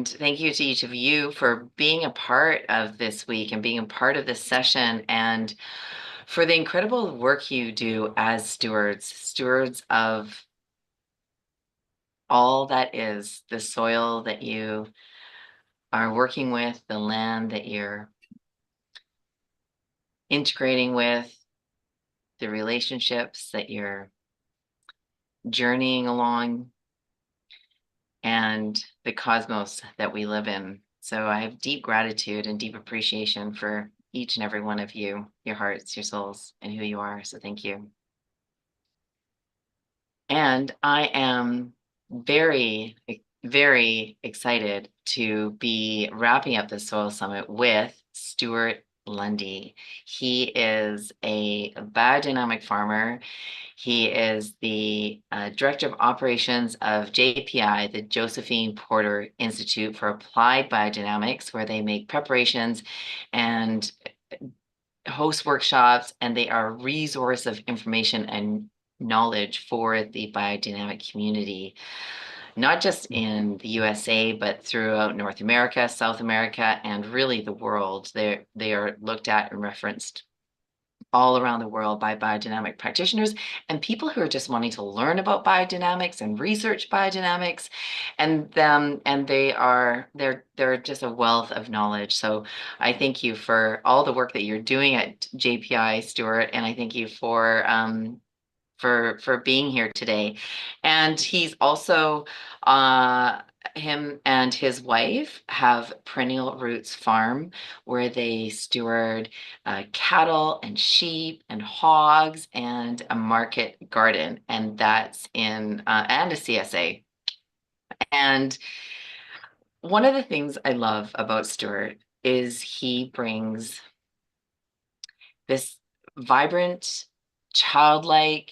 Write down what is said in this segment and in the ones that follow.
Thank you to each of you for being a part of this week and being a part of this session and for the incredible work you do as stewards of all that is the soil that you are working with, the land that you're integrating with, the relationships that you're journeying along, and the cosmos that we live in. So I have deep gratitude and deep appreciation for each and every one of you, your hearts, your souls, and who you are. So thank you. And I am very, very excited to be wrapping up the Soil Summit with Stewart Lundy. He is a biodynamic farmer. He is the Director of Operations of JPI, the Josephine Porter Institute for Applied Biodynamics, where they make preparations and host workshops, and they are a resource of information and knowledge for the biodynamic community, not just in the USA, but throughout North America, South America, and really the world. They are looked at and referenced all around the world by biodynamic practitioners and people who are just wanting to learn about biodynamics and research biodynamics, and they're just a wealth of knowledge. So I thank you for all the work that you're doing at JPI, Stuart, and I thank you for being here today. And he's also him and his wife have Perennial Roots Farm, where they steward cattle and sheep and hogs and a market garden, and that's in and a CSA. And one of the things I love about Stuart is he brings this vibrant, childlike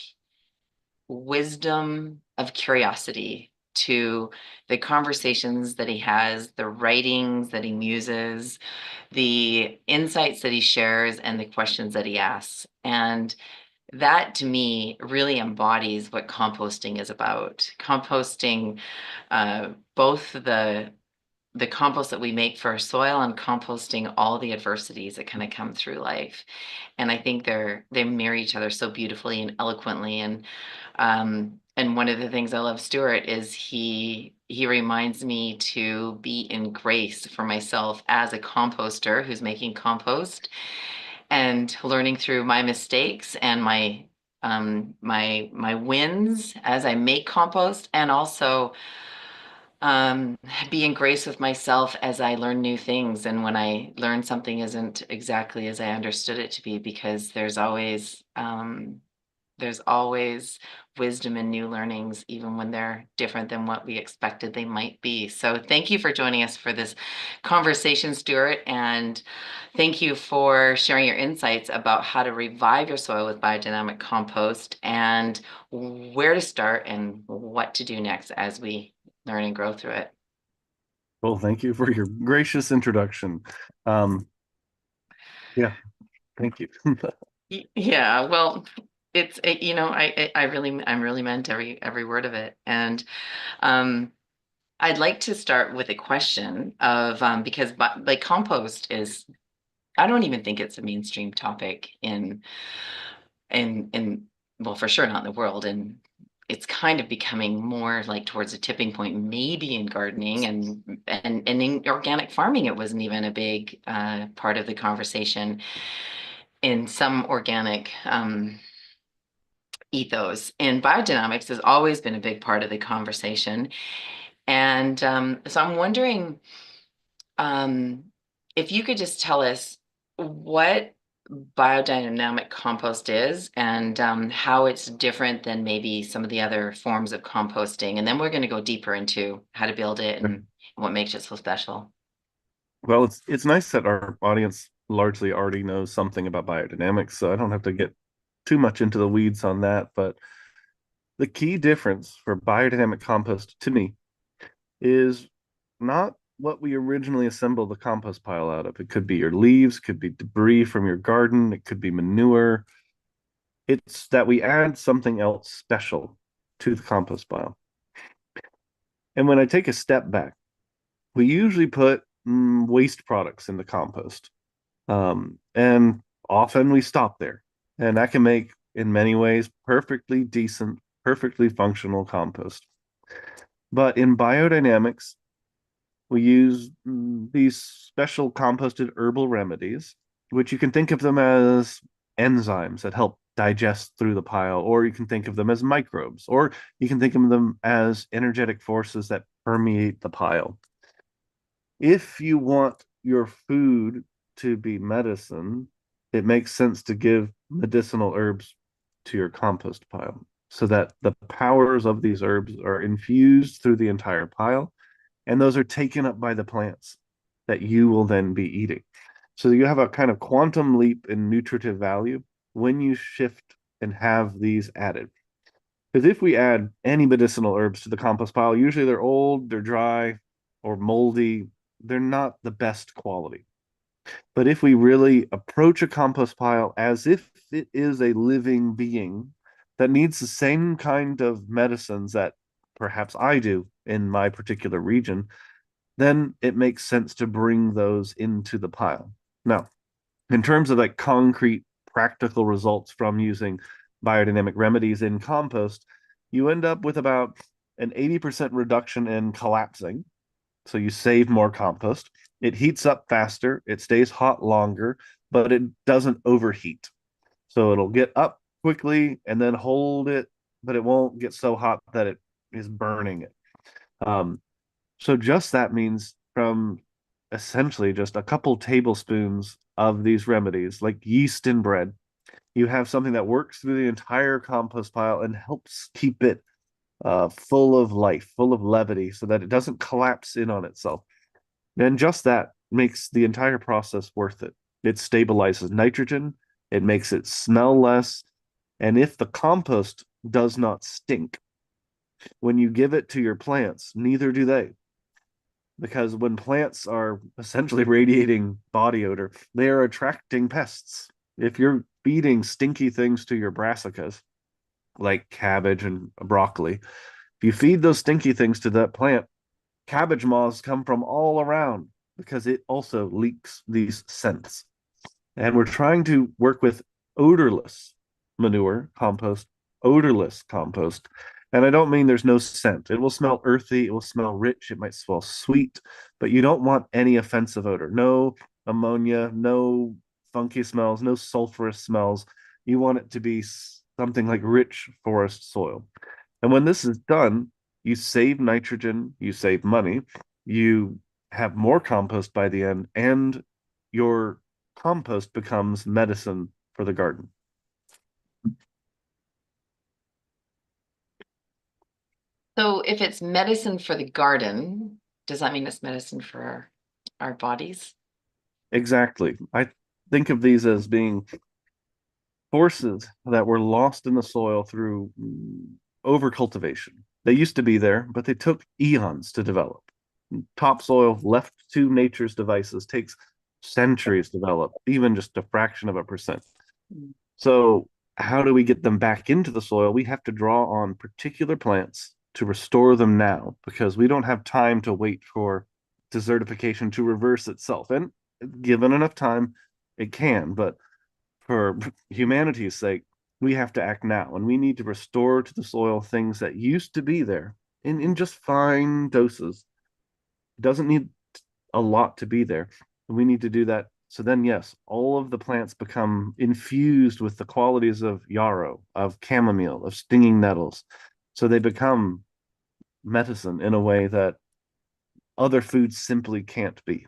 wisdom of curiosity to the conversations that he has, the writings that he muses, the insights that he shares, and the questions that he asks. And that to me really embodies what composting is about. Composting, both the compost that we make for our soil and composting all the adversities that kind of come through life. And I think they marry each other so beautifully and eloquently. And one of the things I love Stuart is he reminds me to be in grace for myself as a composter who's making compost and learning through my mistakes and my wins as I make compost, and also be in grace with myself as I learn new things and when I learn something isn't exactly as I understood it to be, because there's always wisdom and new learnings, even when they're different than what we expected they might be. So thank you for joining us for this conversation, Stuart, and thank you for sharing your insights about how to revive your soil with biodynamic compost and where to start and what to do next as we learn and grow through it. Well, thank you for your gracious introduction. Um, yeah, thank you. Yeah, well, I'm really meant every word of it. And um I'd like to start with a question of because like compost is, I don't even think it's a mainstream topic in well, for sure not in the world, and it's kind of becoming more like towards a tipping point, maybe in gardening and in organic farming. It wasn't even a big part of the conversation in some organic ethos. And biodynamics has always been a big part of the conversation. And so I'm wondering um, if you could just tell us what biodynamic compost is and how it's different than maybe some of the other forms of composting. And then we're going to go deeper into how to build it and what makes it so special. Well, it's nice that our audience largely already knows something about biodynamics, so I don't have to get too much into the weeds on that. But the key difference for biodynamic compost to me is not what we originally assembled the compost pile out of. It could be your leaves, could be debris from your garden, it could be manure. It's that we add something else special to the compost pile. And when I take a step back, we usually put waste products in the compost. And often we stop there. And that can make, in many ways, perfectly decent, perfectly functional compost. But in biodynamics, we use these special composted herbal remedies, which you can think of them as enzymes that help digest through the pile, or you can think of them as microbes, or you can think of them as energetic forces that permeate the pile. If you want your food to be medicine, it makes sense to give medicinal herbs to your compost pile so that the powers of these herbs are infused through the entire pile, and those are taken up by the plants that you will then be eating. So you have a kind of quantum leap in nutritive value when you shift and have these added. Because if we add any medicinal herbs to the compost pile, usually they're old, they're dry, or moldy. They're not the best quality. But if we really approach a compost pile as if it is a living being that needs the same kind of medicines that perhaps I do in my particular region, then it makes sense to bring those into the pile. Now, in terms of like concrete practical results from using biodynamic remedies in compost, you end up with about an 80% reduction in collapsing. So you save more compost. It heats up faster, it stays hot longer, but it doesn't overheat. So it'll get up quickly and then hold it, but it won't get so hot that it is burning it. Um, so just that means from essentially just a couple tablespoons of these remedies, like yeast in bread, you have something that works through the entire compost pile and helps keep it full of life, full of levity, so that it doesn't collapse in on itself. And just that makes the entire process worth it. It stabilizes nitrogen, it makes it smell less. And if the compost does not stink, when you give it to your plants, neither do they. Because when plants are essentially radiating body odor, they are attracting pests. If you're feeding stinky things to your brassicas, like cabbage and broccoli, if you feed those stinky things to that plant, cabbage moths come from all around because it also leaks these scents. And we're trying to work with odorless manure compost, odorless compost. And I don't mean there's no scent. It will smell earthy, it will smell rich, it might smell sweet, but you don't want any offensive odor. No ammonia, no funky smells, no sulfurous smells. You want it to be something like rich forest soil. And when this is done, you save nitrogen, you save money, you have more compost by the end, and your compost becomes medicine for the garden. So if it's medicine for the garden, does that mean it's medicine for our bodies? Exactly. I think of these as being forces that were lost in the soil through overcultivation. They used to be there, but they took eons to develop. Topsoil left to nature's devices takes centuries to develop, even just a fraction of a percent. Mm. So, how do we get them back into the soil? We have to draw on particular plants to restore them now because we don't have time to wait for desertification to reverse itself. And given enough time, it can. But for humanity's sake, we have to act now and we need to restore to the soil things that used to be there in just fine doses. It doesn't need a lot to be there. And we need to do that. So then, yes, all of the plants become infused with the qualities of yarrow, of chamomile, of stinging nettles. So they become medicine in a way that other foods simply can't be.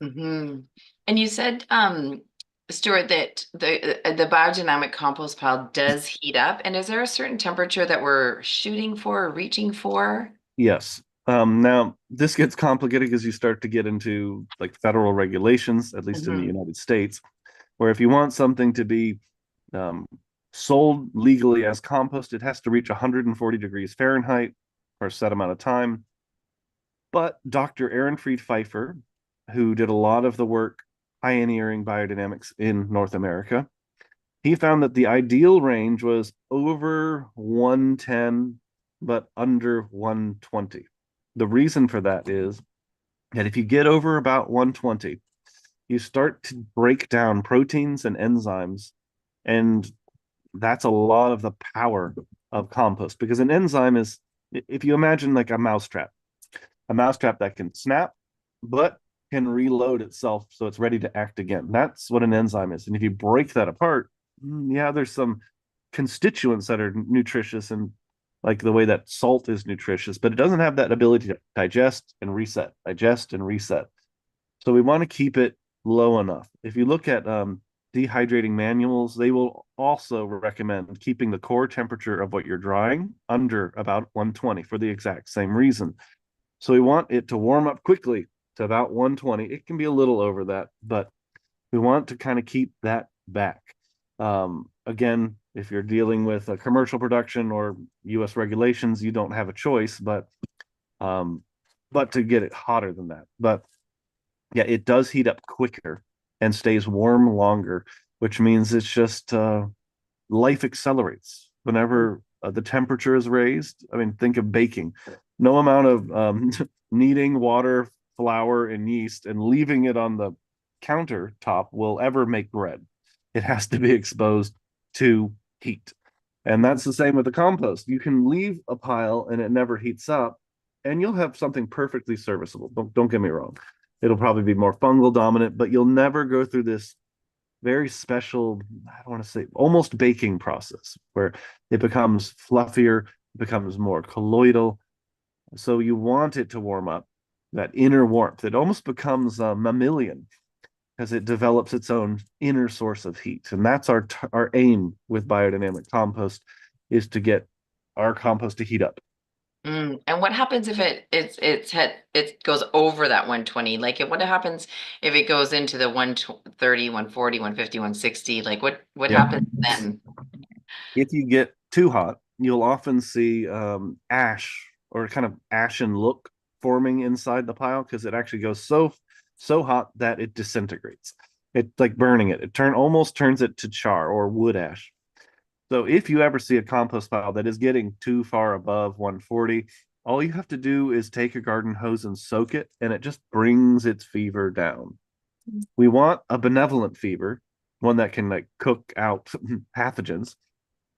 Mm-hmm. And you said, Stuart, that the biodynamic compost pile does heat up. And is there a certain temperature that we're shooting for or reaching for? Yes. Now, this gets complicated because you start to get into like federal regulations, at least in the Mm-hmm. United States, where if you want something to be um, sold legally as compost, it has to reach 140 degrees Fahrenheit for a set amount of time. But Dr. Aaron Fried Pfeiffer, who did a lot of the work pioneering biodynamics in North America, he found that the ideal range was over 110, but under 120. The reason for that is that if you get over about 120, you start to break down proteins and enzymes. And that's a lot of the power of compost, because an enzyme is, if you imagine like a mousetrap that can snap, but can reload itself so it's ready to act again. That's what an enzyme is. And if you break that apart, yeah, there's some constituents that are nutritious, and like the way that salt is nutritious, but it doesn't have that ability to digest and reset, digest and reset. So we want to keep it low enough. If you look at dehydrating manuals, they will also recommend keeping the core temperature of what you're drying under about 120 for the exact same reason. So we want it to warm up quickly to about 120. It can be a little over that, but we want to kind of keep that back. Again, if you're dealing with a commercial production or U.S. regulations, you don't have a choice, um, but to get it hotter than that. But yeah, it does heat up quicker and stays warm longer, which means it's just life accelerates whenever the temperature is raised. I mean, think of baking. No amount of kneading water, flour, and yeast and leaving it on the countertop will ever make bread. It has to be exposed to heat. And that's the same with the compost. You can leave a pile and it never heats up, and you'll have something perfectly serviceable. Don't get me wrong. It'll probably be more fungal dominant, but you'll never go through this very special, I don't want to say almost baking process where it becomes fluffier, it becomes more colloidal. So you want it to warm up, that inner warmth. It almost becomes mammalian as it develops its own inner source of heat. And that's our aim with biodynamic compost, is to get our compost to heat up. And what happens if it goes over that 120? Like what happens if it goes into the 130, 140, 150, 160? Like what Yeah. happens then? If you get too hot, you'll often see ash or kind of ashen look forming inside the pile, because it actually goes so hot that it disintegrates. It's like burning it. It almost turns it to char or wood ash. So if you ever see a compost pile that is getting too far above 140, all you have to do is take a garden hose and soak it, and it just brings its fever down. We want a benevolent fever, one that can like cook out pathogens,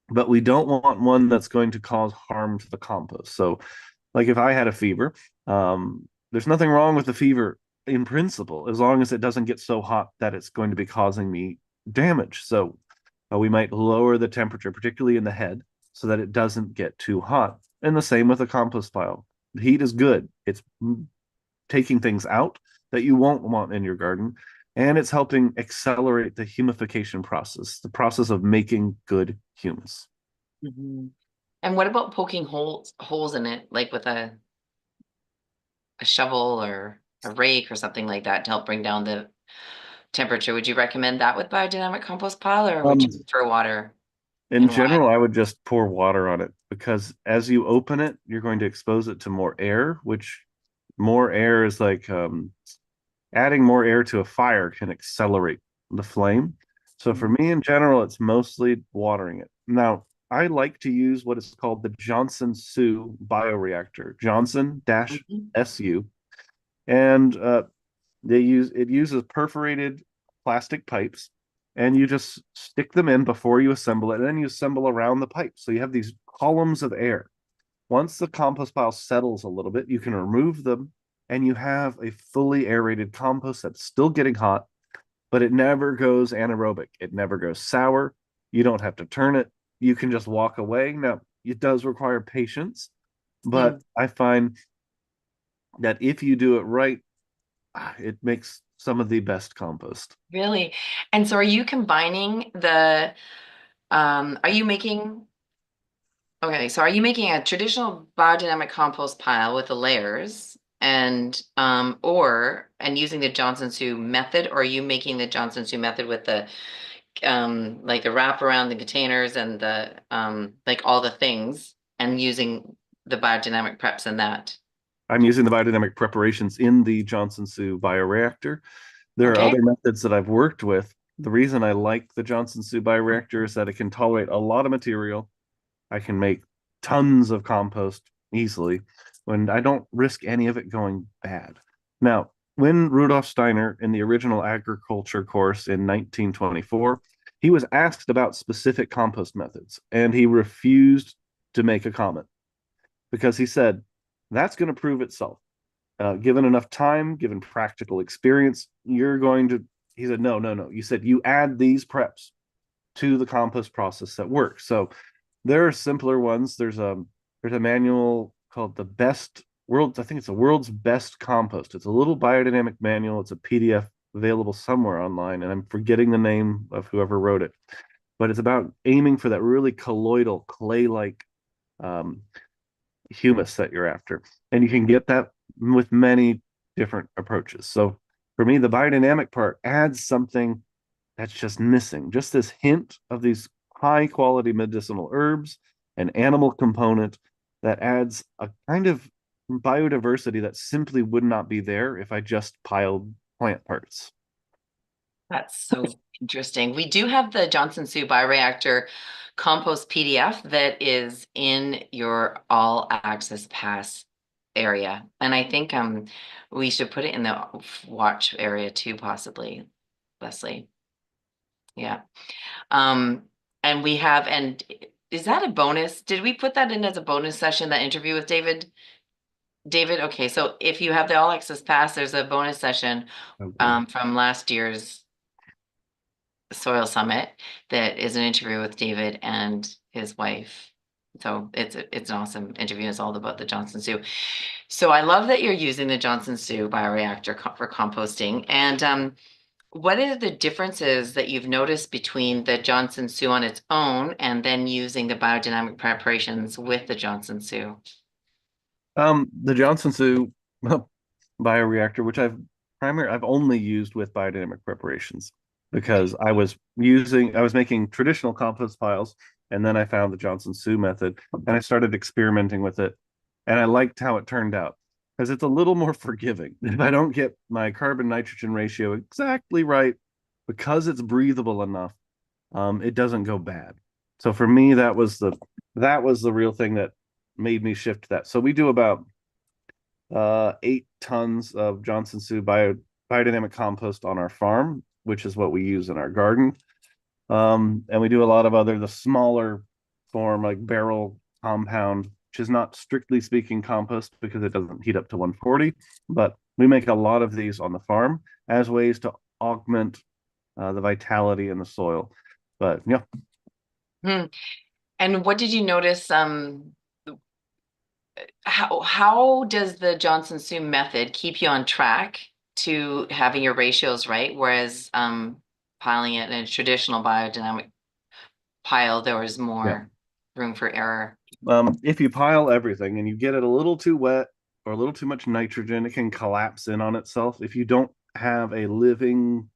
but we don't want one that's going to cause harm to the compost. So, like if I had a fever, there's nothing wrong with the fever in principle, as long as it doesn't get so hot that it's going to be causing me damage. So, we might lower the temperature, particularly in the head, so that it doesn't get too hot. And the same with a compost pile. The heat is good. It's taking things out that you won't want in your garden, and it's helping accelerate the humification process, the process of making good humus. Mhm. And what about poking holes in it, like with a shovel or a rake or something like that to help bring down the temperature? Would you recommend that with biodynamic compost pile, or would you Um, prefer water, in and why? general, I would just pour water on it, because as you open it, you're going to expose it to more air, which more air is like adding more air to a fire can accelerate the flame. So for Mhm. me in general, it's mostly watering it. Now, I like to use what is called the Johnson Su bioreactor, Johnson dash Mhm. SU. And it uses perforated plastic pipes, and you just stick them in before you assemble it, and then you assemble around the pipe. So you have these columns of air. Once the compost pile settles a little bit, you can remove them, and you have a fully aerated compost that's still getting hot, but it never goes anaerobic. It never goes sour. You don't have to turn it. You can just walk away. Now, it does require patience, but Mm, I find that if you do it right, it makes some of the best compost. really? And so are you combining are you making, okay, so are you making a traditional biodynamic compost pile with the layers and using the Johnson Su method, or are you making the Johnson Su method with the like the wrap around the containers and the like all the things, and using the biodynamic preps in that? I'm using the biodynamic preparations in the Johnson Su bioreactor. There are Okay. other methods that I've worked with. The reason I like the Johnson Su bioreactor is that it can tolerate a lot of material. I can make tons of compost easily when I don't risk any of it going bad. Now, when Rudolf Steiner in the original agriculture course in 1924, he was asked about specific compost methods and he refused to make a comment because he said that's going to prove itself. Given enough time, given practical experience, you're going to. He said, no, no, no. You said you add these preps to the compost process that works. So there are simpler ones. There's a manual called the best world. I think it's the world's best compost. It's a little biodynamic manual. It's a PDF available somewhere online, and I'm forgetting the name of whoever wrote it. But it's about aiming for that really colloidal clay-like um, humus that you're after, and you can get that with many different approaches. So for me, the biodynamic part adds something that's just missing, just this hint of these high quality medicinal herbs, an animal component that adds a kind of biodiversity that simply would not be there if I just piled plant parts. That's so interesting. We do have the Johnson Sioux bioreactor compost PDF that is in your all access pass area. And I think we should put it in the watch area too, possibly, Leslie. Yeah. Um, and we have, and is that a bonus? Did we put that in as a bonus session, that interview with David? David, okay, so if you have the all access pass, there's a bonus session Okay. from last year's Soil Summit that is an interview with David and his wife. So it's an awesome interview. It's all about the Johnson Sioux. So I love that you're using the Johnson Sioux bioreactor for composting. And what are the differences that you've noticed between the Johnson Sioux on its own and then using the biodynamic preparations with the Johnson Sioux? The Johnson Sioux bioreactor, which I've only used with biodynamic preparations because I was making traditional compost piles, and then I found the Johnson Sioux method, and I started experimenting with it, and I liked how it turned out because it's a little more forgiving. If I don't get my carbon nitrogen ratio exactly right, because it's breathable enough, it doesn't go bad. So for me, that was the real thing that made me shift that. So we do about 8 tons of Johnson Sioux biodynamic compost on our farm, which is what we use in our garden. And we do a lot of the smaller form, like barrel compound, which is not strictly speaking compost because it doesn't heat up to 140. But we make a lot of these on the farm as ways to augment the vitality in the soil. But yeah. Hmm. And what did you notice? How does the Johnson Sioux method keep you on track to having your ratios right? Whereas piling it in a traditional biodynamic pile, there was Yeah. more room for error. If you pile everything and you get it a little too wet or a little too much nitrogen, it can collapse in on itself. If you don't have a living,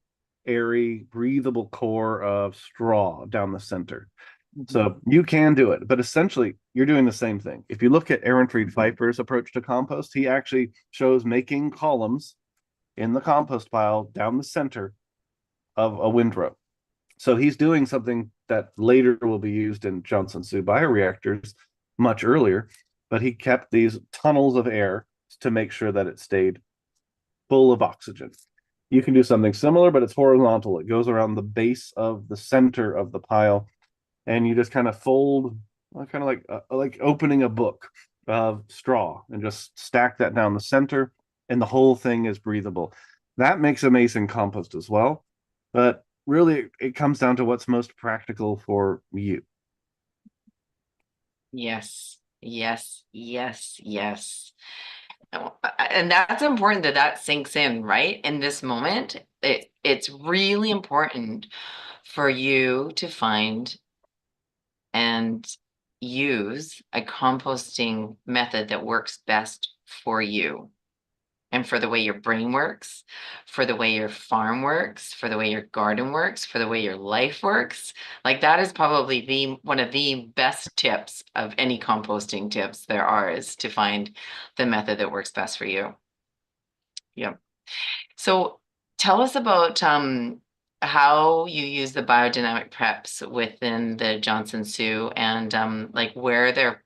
airy, breathable core of straw down the center. Mhm. So you can do it, but essentially you're doing the same thing. If you look at Aaron Fried Pfeiffer's approach to compost, he actually shows making columns in the compost pile down the center of a windrow. So he's doing something that later will be used in Johnson Sioux bioreactors much earlier, but he kept these tunnels of air to make sure that it stayed full of oxygen. You can do something similar, but it's horizontal. It goes around the base of the center of the pile, and you just kind of fold, kind of like opening a book of straw, and just stack that down the center, and the whole thing is breathable. That makes amazing compost as well, but really it comes down to what's most practical for you. Yes, yes, yes, yes. Oh, and that's important that that sinks in, right? In this moment, it's really important for you to find and use a composting method that works best for you and for the way your brain works, for the way your farm works, for the way your garden works, for the way your life works. Like that is probably the one of the best tips of any composting tips there are is to find the method that works best for you. Yep. So tell us about how you use the biodynamic preps within the Johnson Sioux and like where they're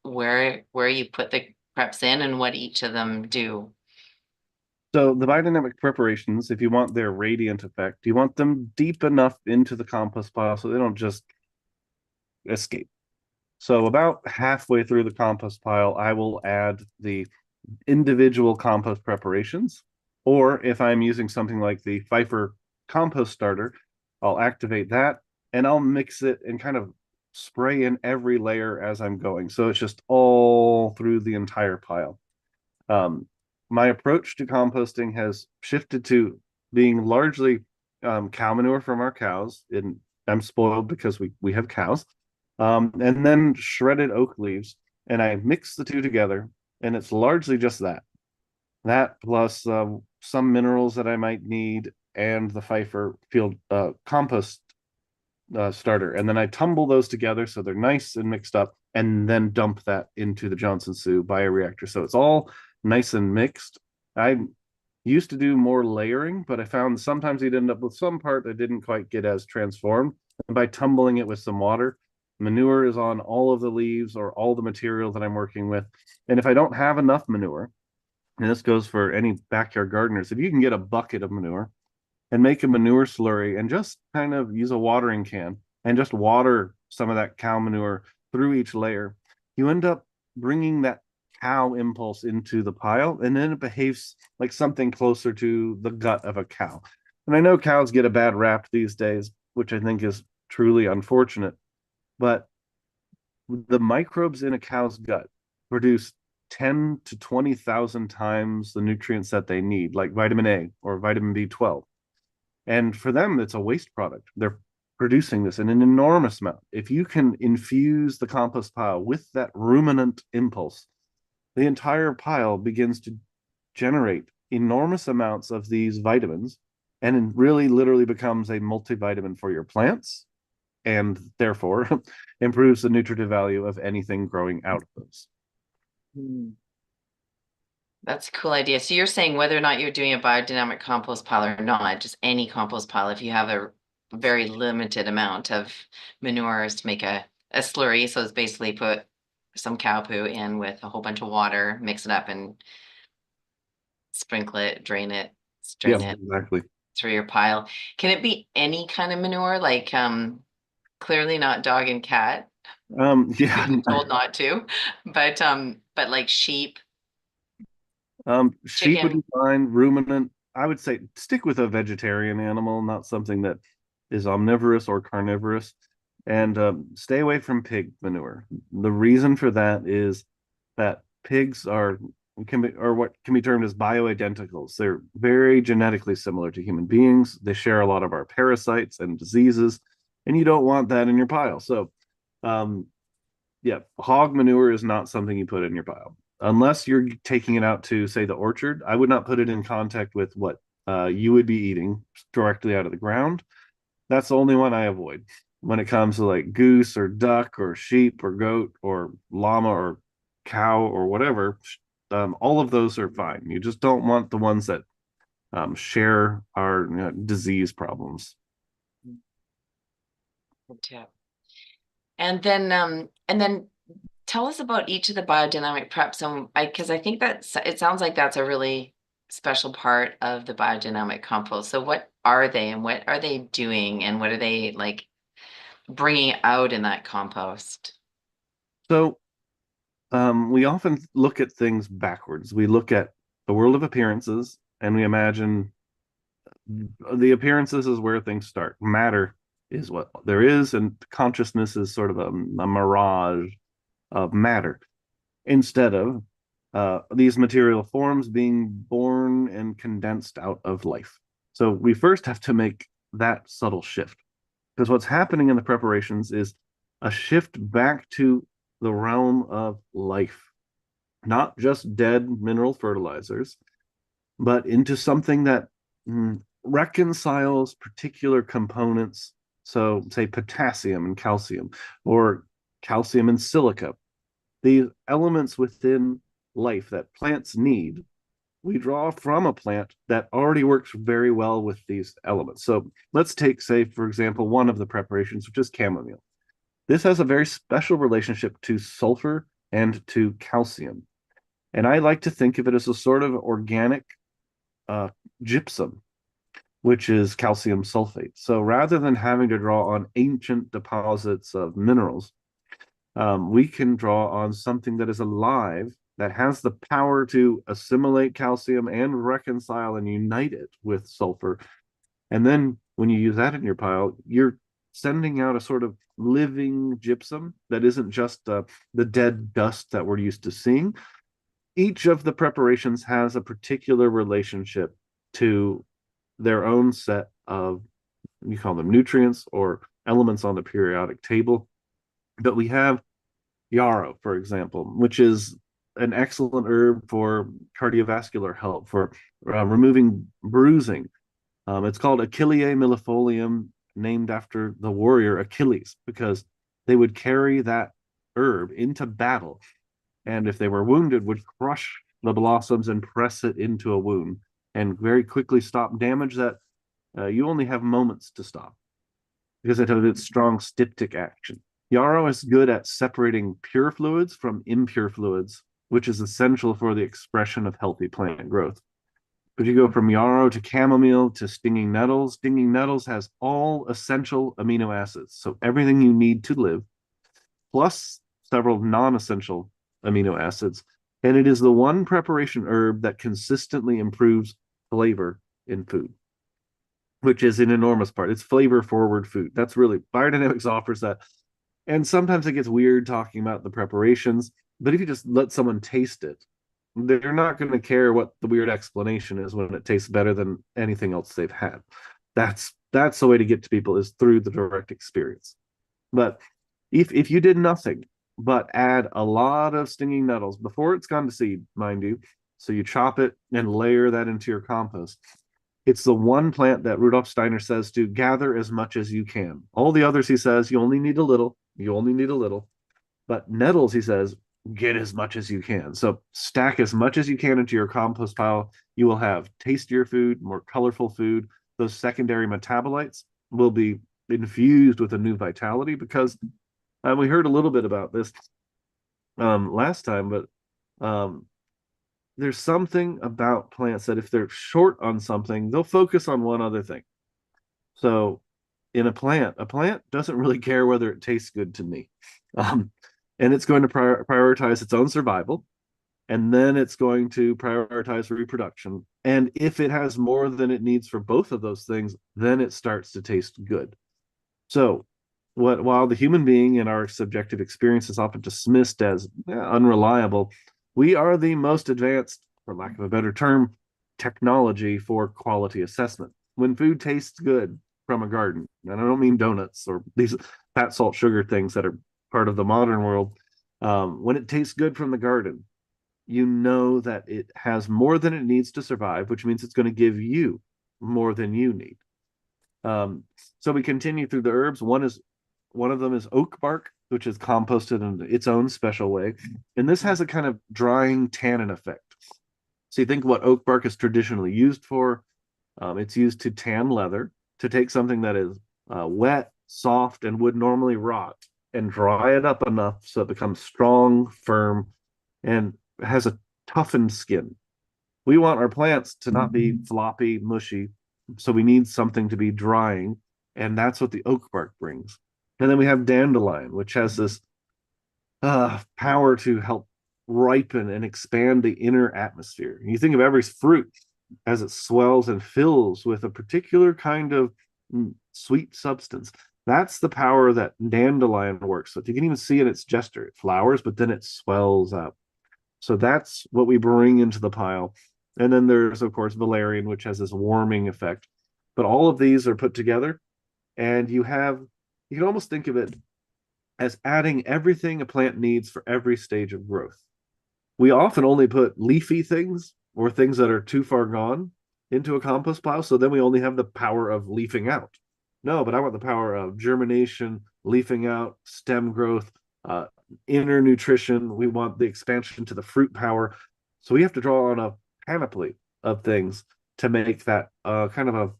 where you put the preps in and what each of them do. So the biodynamic preparations, if you want their radiant effect, you want them deep enough into the compost pile so they don't just escape. So about halfway through the compost pile, I will add the individual compost preparations. Or if I'm using something like the Pfeiffer compost starter, I'll activate that and I'll mix it and kind of spray in every layer as I'm going. So it's just all through the entire pile. Um, my approach to composting has shifted to being largely cow manure from our cows. And I'm spoiled because we have cows. And then shredded oak leaves, and I mix the two together, and it's largely just that. That plus some minerals that I might need, and the Pfeiffer field compost starter, and then I tumble those together so they're nice and mixed up, and then dump that into the Johnson Sioux bioreactor. So it's all nice and mixed. I used to do more layering, but I found sometimes you'd end up with some part that didn't quite get as transformed. And by tumbling it with some water, manure is on all of the leaves or all the material that I'm working with. And if I don't have enough manure, and this goes for any backyard gardeners, if you can get a bucket of manure and make a manure slurry and just kind of use a watering can and just water some of that cow manure through each layer, you end up bringing that cow impulse into the pile, and then it behaves like something closer to the gut of a cow. And I know cows get a bad rap these days, which I think is truly unfortunate, but the microbes in a cow's gut produce 10 to 20,000 times the nutrients that they need, like vitamin A or vitamin B12. And for them, it's a waste product. They're producing this in an enormous amount. If you can infuse the compost pile with that ruminant impulse, the entire pile begins to generate enormous amounts of these vitamins, and it really literally becomes a multivitamin for your plants, and therefore improves the nutritive value of anything growing out of those. Hmm. That's a cool idea. So you're saying whether or not you're doing a biodynamic compost pile or not, just any compost pile, if you have a very limited amount of manures to make a slurry, so it's basically put some cow poo in with a whole bunch of water, mix it up and sprinkle it, Yeah, drain it exactly. through your pile. Can it be any kind of manure? Like clearly not dog and cat. Yeah. We've been told not to, but like sheep, Sheep would chicken. be fine. Ruminant, I would say stick with a vegetarian animal, not something that is omnivorous or carnivorous, and stay away from pig manure. The reason for that is that pigs are can be or what can be termed as bioidenticals. They're very genetically similar to human beings. They share a lot of our parasites and diseases, and you don't want that in your pile. So, um, yeah, hog manure is not something you put in your pile unless you're taking it out to, say, the orchard. I would not put it in contact with what you would be eating directly out of the ground. That's the only one I avoid when it comes to like goose or duck or sheep or goat or llama or cow or whatever. All of those are fine. You just don't want the ones that share our disease problems. Yeah. And then tell us about each of the biodynamic preps. Because I think it sounds like that's a really special part of the biodynamic compost. So what are they and what are they doing and what are they like bringing out in that compost? So we often look at things backwards. We look at the world of appearances and we imagine the appearances is where things start. Matter is what there is, and consciousness is sort of a mirage of matter instead of these material forms being born and condensed out of life. So we first have to make that subtle shift because what's happening in the preparations is a shift back to the realm of life, not just dead mineral fertilizers, but into something that reconciles particular components. So, say potassium and calcium, or calcium and silica, these elements within life that plants need. We draw from a plant that already works very well with these elements. So, let's take, say, for example, one of the preparations, which is chamomile. This has a very special relationship to sulfur and to calcium. And I like to think of it as a sort of organic uh, gypsum, which is calcium sulfate. So rather than having to draw on ancient deposits of minerals, we can draw on something that is alive, that has the power to assimilate calcium and reconcile and unite it with sulfur. And then when you use that in your pile, you're sending out a sort of living gypsum that isn't just the dead dust that we're used to seeing. Each of the preparations has a particular relationship to their own set of, you call them nutrients or elements on the periodic table. But we have yarrow, for example, which is an excellent herb for cardiovascular health, for removing bruising. It's called Achillea millefolium, named after the warrior Achilles, because they would carry that herb into battle, and if they were wounded, would crush the blossoms and press it into a wound, and very quickly stop damage that you only have moments to stop because it has its strong styptic action. Yarrow is good at separating pure fluids from impure fluids, which is essential for the expression of healthy plant growth. But you go from yarrow to chamomile to stinging nettles. Stinging nettles has all essential amino acids, so everything you need to live, plus several non-essential amino acids. And it is the one preparation herb that consistently improves flavor in food, which is an enormous part. It's flavor forward food. That's really, biodynamics offers that. And sometimes it gets weird talking about the preparations, but if you just let someone taste it, they're not going to care what the weird explanation is when it tastes better than anything else they've had. That's the way to get to people, is through the direct experience. But if you did nothing but add a lot of stinging nettles before it's gone to seed, mind you, so you chop it and layer that into your compost. It's the one plant that Rudolf Steiner says to gather as much as you can. All the others, he says, you only need a little. You only need a little. But nettles, he says, get as much as you can. So stack as much as you can into your compost pile. You will have tastier food, more colorful food. Those secondary metabolites will be infused with a new vitality, because we heard a little bit about this last time, but um, there's something about plants that if they're short on something, they'll focus on one other thing. So in a plant doesn't really care whether it tastes good to me. Um, and it's going to prioritize its own survival, and then it's going to prioritize reproduction. And if it has more than it needs for both of those things, then it starts to taste good. So, while the human being in our subjective experience is often dismissed as unreliable, we are the most advanced, for lack of a better term, technology for quality assessment. When food tastes good from a garden, and I don't mean donuts or these fat, salt, sugar things that are part of the modern world, when it tastes good from the garden, you know that it has more than it needs to survive, which means it's going to give you more than you need. Um, so we continue through the herbs. One of them is oak bark, which is composted in its own special way, and this has a kind of drying tannin effect. So you think what oak bark is traditionally used for. It's used to tan leather, to take something that is wet, soft, and would normally rot, and dry it up enough so it becomes strong, firm, and has a toughened skin. We want our plants to not be floppy, mushy, so we need something to be drying, and that's what the oak bark brings. And then we have dandelion, which has this power to help ripen and expand the inner atmosphere. You think of every fruit as it swells and fills with a particular kind of sweet substance. That's the power that dandelion works with. You can even see in its gesture. It flowers, but then it swells up. So that's what we bring into the pile. And then there's, of course, valerian, which has this warming effect. But all of these are put together, and you can almost think of it as adding everything a plant needs for every stage of growth. We often only put leafy things or things that are too far gone into a compost pile, so then we only have the power of leafing out. No, but I want the power of germination, leafing out, stem growth, inner nutrition. We want the expansion to the fruit power. So we have to draw on a panoply of things to make that kind of a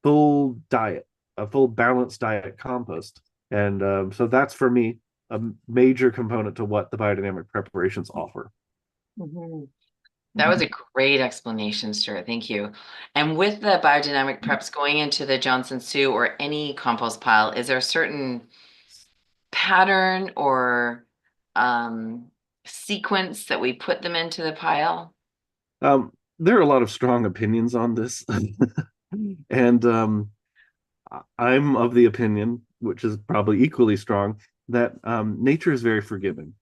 full diet, a full balanced diet compost. And so that's, for me, a major component to what the biodynamic preparations offer. Mhm. That was a great explanation, Stuart. Thank you. And with the biodynamic preps going into the Johnson Sioux or any compost pile, is there a certain pattern or um, sequence that we put them into the pile? There are a lot of strong opinions on this, and I'm of the opinion, which is probably equally strong, that nature is very forgiving.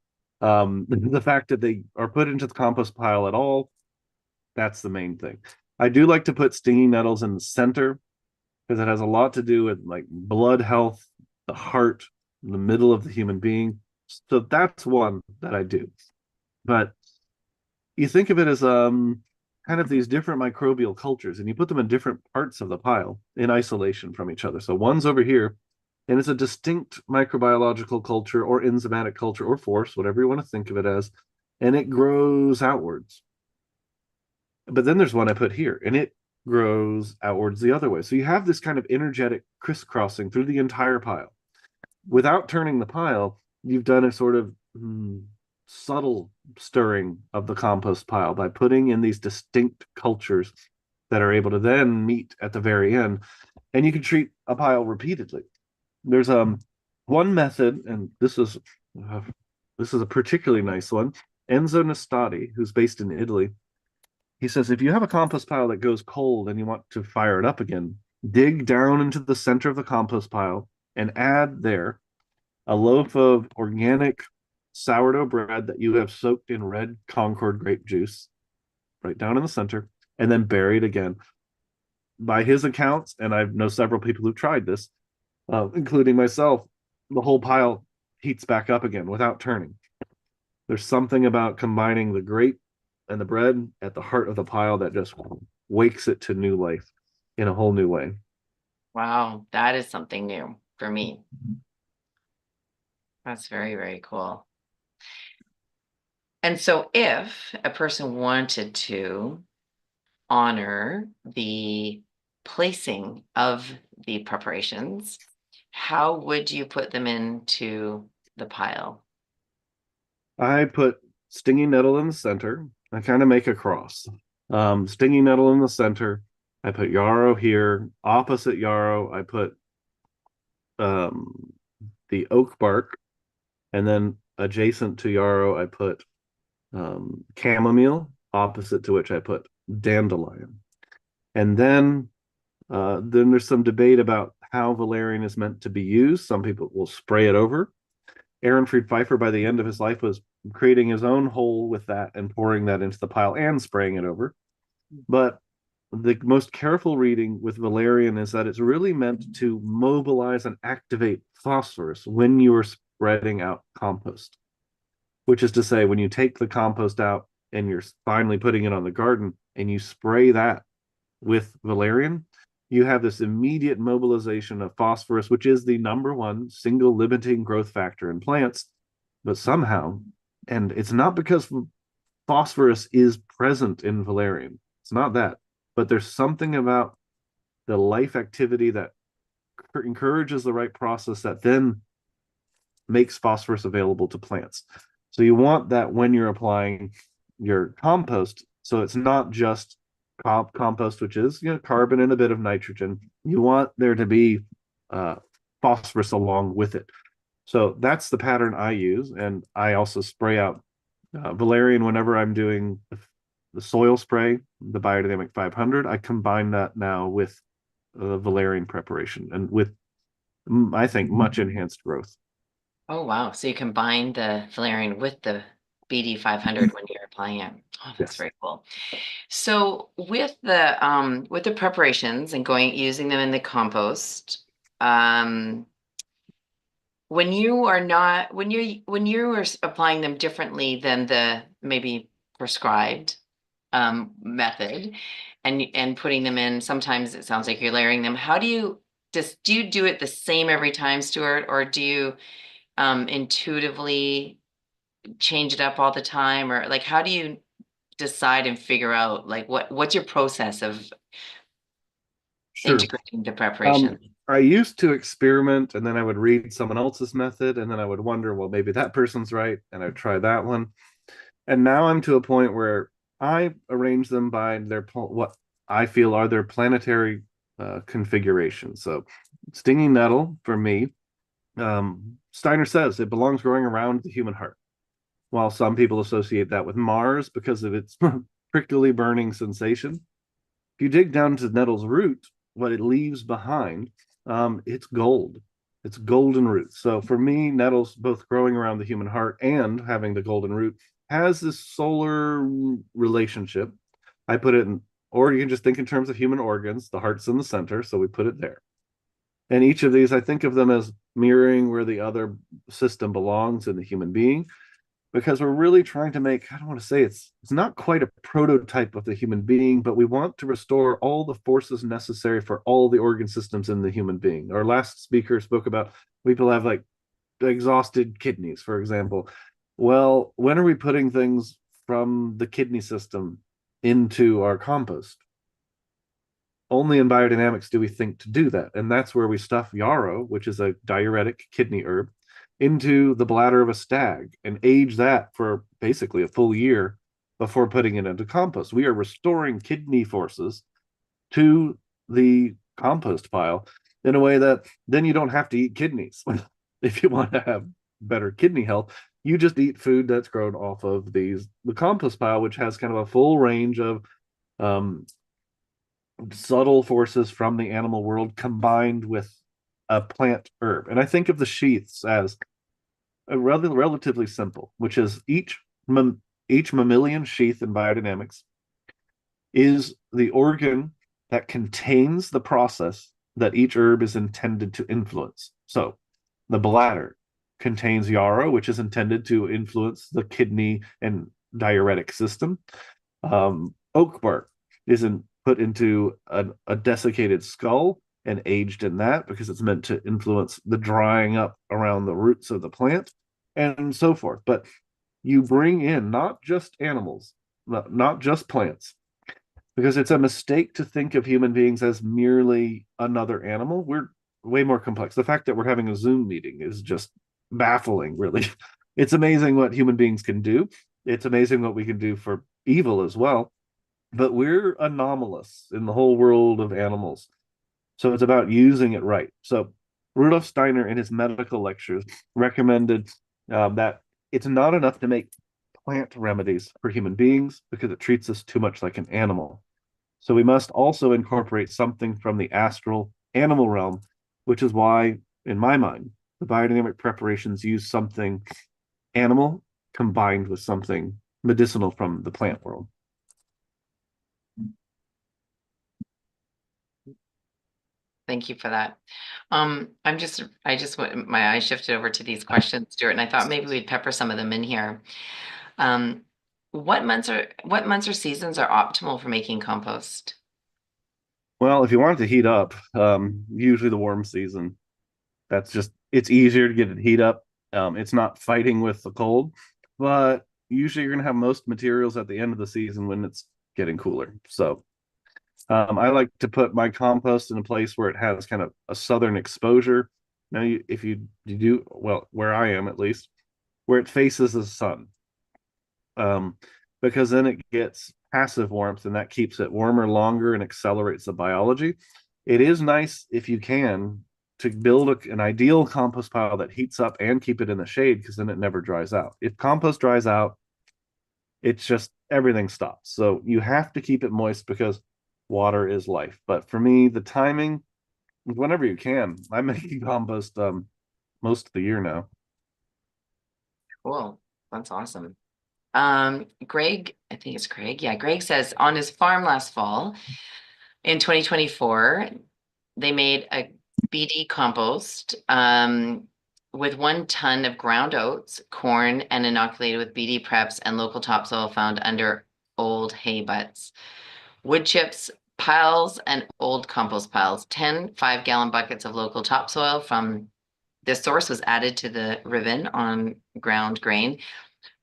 The fact that they are put into the compost pile at all, that's the main thing. I do like to put stinging nettles in the center because it has a lot to do with like blood health, the heart, the middle of the human being. So that's one that I do. But you think of it as kind of these different microbial cultures, and you put them in different parts of the pile in isolation from each other. So one's over here, and it's a distinct microbiological culture or enzymatic culture or force, whatever you want to think of it as, and it grows outwards. But then there's one I put here, and it grows outwards the other way. So you have this kind of energetic crisscrossing through the entire pile. Without turning the pile, you've done a sort of subtle stirring of the compost pile by putting in these distinct cultures that are able to then meet at the very end. And you can treat a pile repeatedly. There's one method, and this is a particularly nice one. Enzo Nastati, who's based in Italy, he says if you have a compost pile that goes cold and you want to fire it up again, dig down into the center of the compost pile and add there a loaf of organic sourdough bread that you have soaked in red Concord grape juice right down in the center, and then bury it again. By his accounts, and I know several people who've tried this, including myself, the whole pile heats back up again without turning. There's something about combining the grape and the bread at the heart of the pile that just wakes it to new life in a whole new way. Wow, that is something new for me. That's very, very cool. And so if a person wanted to honor the placing of the preparations, how would you put them into the pile? I put stinging nettle in the center. I kind of make a cross. Stinging nettle in the center. I put yarrow here. Opposite yarrow, I put um, the oak bark, and then adjacent to yarrow, I put chamomile. Opposite to which I put dandelion. And then there's some debate about how valerian is meant to be used. Some people will spray it over. Aaron Fried Pfeiffer, by the end of his life, was creating his own hole with that and pouring that into the pile and spraying it over. But the most careful reading with valerian is that it's really meant to mobilize and activate phosphorus when you are spreading out compost, which is to say, when you take the compost out and you're finally putting it on the garden and you spray that with valerian, you have this immediate mobilization of phosphorus, which is the number one single limiting growth factor in plants. But somehow, and it's not because phosphorus is present in valerian, it's not that, but there's something about the life activity that encourages the right process that then makes phosphorus available to plants. So you want that when you're applying your compost. So it's not just compost, which is carbon and a bit of nitrogen. You want there to be phosphorus along with it. So that's the pattern I use, and I also spray out valerian whenever I'm doing the soil spray, the Biodynamic 500. I combine that now with the valerian preparation, and with I think much enhanced growth. Oh, wow. So you combine the valerian with the BD 500 when you're applying it. Oh, that's Yes. very cool. So with the preparations and using them in the compost, um when you are not when you are applying them differently than the maybe prescribed method and putting them in, sometimes it sounds like you're layering them. How do you do you do it the same every time, Stuart, or do you intuitively change it up all the time, or like how do you decide and figure out like what's your process of Sure. integrating the preparation? Um, I used to experiment, and then I would read someone else's method, and then I would wonder, well, maybe that person's right, and I'd try that one. And now I'm to a point where I arrange them by what I feel are their planetary configuration. So, stinging nettle for me, Steiner says it belongs growing around the human heart, while some people associate that with Mars because of its prickly burning sensation. If you dig down to nettle's root, what it leaves behind, it's gold. It's golden roots. So for me, nettles both growing around the human heart and having the golden root has this solar relationship. I put it in, or you can just think in terms of human organs. The heart's in the center, so we put it there. And each of these, I think of them as mirroring where the other system belongs in the human being, because we're really trying to make, I don't want to say it's not quite a prototype of the human being, but we want to restore all the forces necessary for all the organ systems in the human being. Our last speaker spoke about people have like exhausted kidneys, for example. Well, when are we putting things from the kidney system into our compost? Only in biodynamics do we think to do that. And that's where we stuff yarrow, which is a diuretic kidney herb, into the bladder of a stag and age that for basically a full year before putting it into compost. We are restoring kidney forces to the compost pile in a way that then you don't have to eat kidneys. If you want to have better kidney health, you just eat food that's grown off of the compost pile, which has kind of a full range of um, subtle forces from the animal world combined with a plant herb. And I think of the sheaths as a relatively simple, which is each mammalian sheath in biodynamics is the organ that contains the process that each herb is intended to influence. So the bladder contains yarrow, which is intended to influence the kidney and diuretic system. Oak bark isn't put into a desiccated skull and aged in that because it's meant to influence the drying up around the roots of the plant and so forth. But you bring in not just animals, not just plants, because it's a mistake to think of human beings as merely another animal. We're way more complex. The fact that we're having a Zoom meeting is just baffling, really. It's amazing what human beings can do. It's amazing what we can do for evil as well. But we're anomalous in the whole world of animals. So it's about using it right. So Rudolf Steiner, in his medical lectures, recommended that it's not enough to make plant remedies for human beings because it treats us too much like an animal. So we must also incorporate something from the astral animal realm, which is why, in my mind, the biodynamic preparations use something animal combined with something medicinal from the plant world. Thank you for that. I just went, my eyes shifted over to these questions, Stuart, and I thought maybe we'd pepper some of them in here. Um, what months or seasons are optimal for making compost? Well, if you want it to heat up, usually the warm season. That's just it's easier to get it heat up. It's not fighting with the cold, but usually you're gonna have most materials at the end of the season when it's getting cooler. So I like to put my compost in a place where it has kind of a southern exposure. Now, if you do well, where I am at least, where it faces the sun, um, because then it gets passive warmth and that keeps it warmer longer and accelerates the biology. It is nice if you can to build an ideal compost pile that heats up and keep it in the shade because then it never dries out. If compost dries out, it's just everything stops. So you have to keep it moist because water is life. But for me, the timing, whenever you can, I'm making compost most of the year now. Cool. That's awesome. Greg, I think it's Greg. Yeah, Greg says on his farm last fall in 2024, they made a BD compost with 1 ton of ground oats, corn, and inoculated with BD preps and local topsoil found under old hay butts, wood chips, piles, and old compost piles. 10 5-gallon buckets of local topsoil from this source was added to the ribbon on ground grain.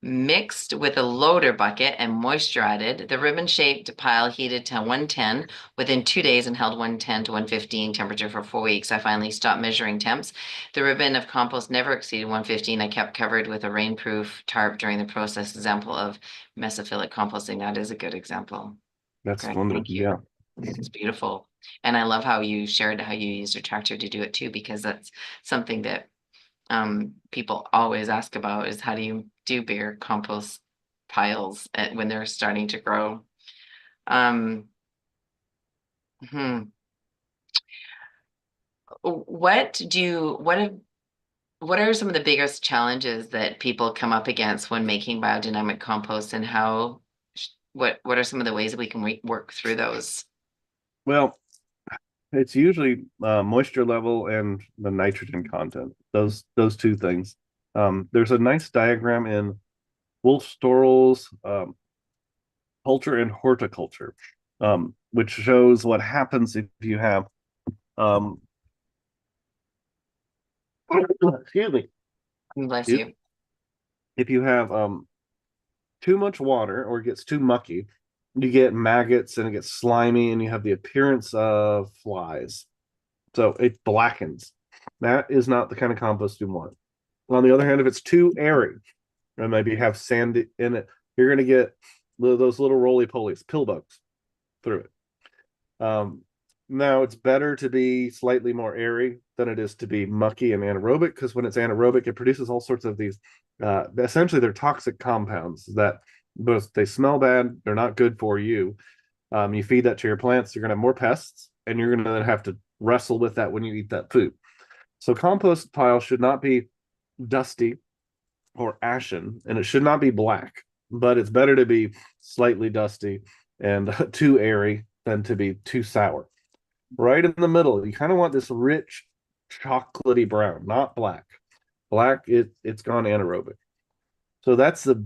mixed with a loader bucket and moisture added. The ribbon-shaped pile heated to 110 within 2 days and held 110 to 115 temperature for 4 weeks. I finally stopped measuring temps. The ribbon of compost never exceeded 115. I kept covered with a rainproof tarp during the process. Example of mesophilic composting. That is a good example. That's Greg, splendid. thank you. Yeah. It's beautiful. And I love how you shared how you used your tractor to do it too, because that's something that people always ask about is how do you do bigger compost piles when they're starting to grow. Um, hmm. What are some of the biggest challenges that people come up against when making biodynamic compost, and what are some of the ways that we can work through those? Well, it's usually moisture level and the nitrogen content. Those two things. There's a nice diagram in Wolf Storrell's Culture and Horticulture, which shows what happens if you have um, excuse me, Bless if you. if you have too much water or it gets too mucky, you get maggots and it gets slimy and you have the appearance of flies. So it blackens. That is not the kind of compost you want. On the other hand, if it's too airy and maybe you have sand in it, you're going to get those little roly polies, pill bugs through it. Now it's better to be slightly more airy than it is to be mucky and anaerobic, because when it's anaerobic, it produces all sorts of these. Essentially, they're toxic compounds that both they smell bad, they're not good for you. You feed that to your plants, you're going to have more pests, and you're going to then have to wrestle with that when you eat that food. So compost pile should not be dusty or ashen, and it should not be black, but it's better to be slightly dusty and too airy than to be too sour. Right in the middle, you kind of want this rich chocolatey brown, not black. Black, it's gone anaerobic. So that's the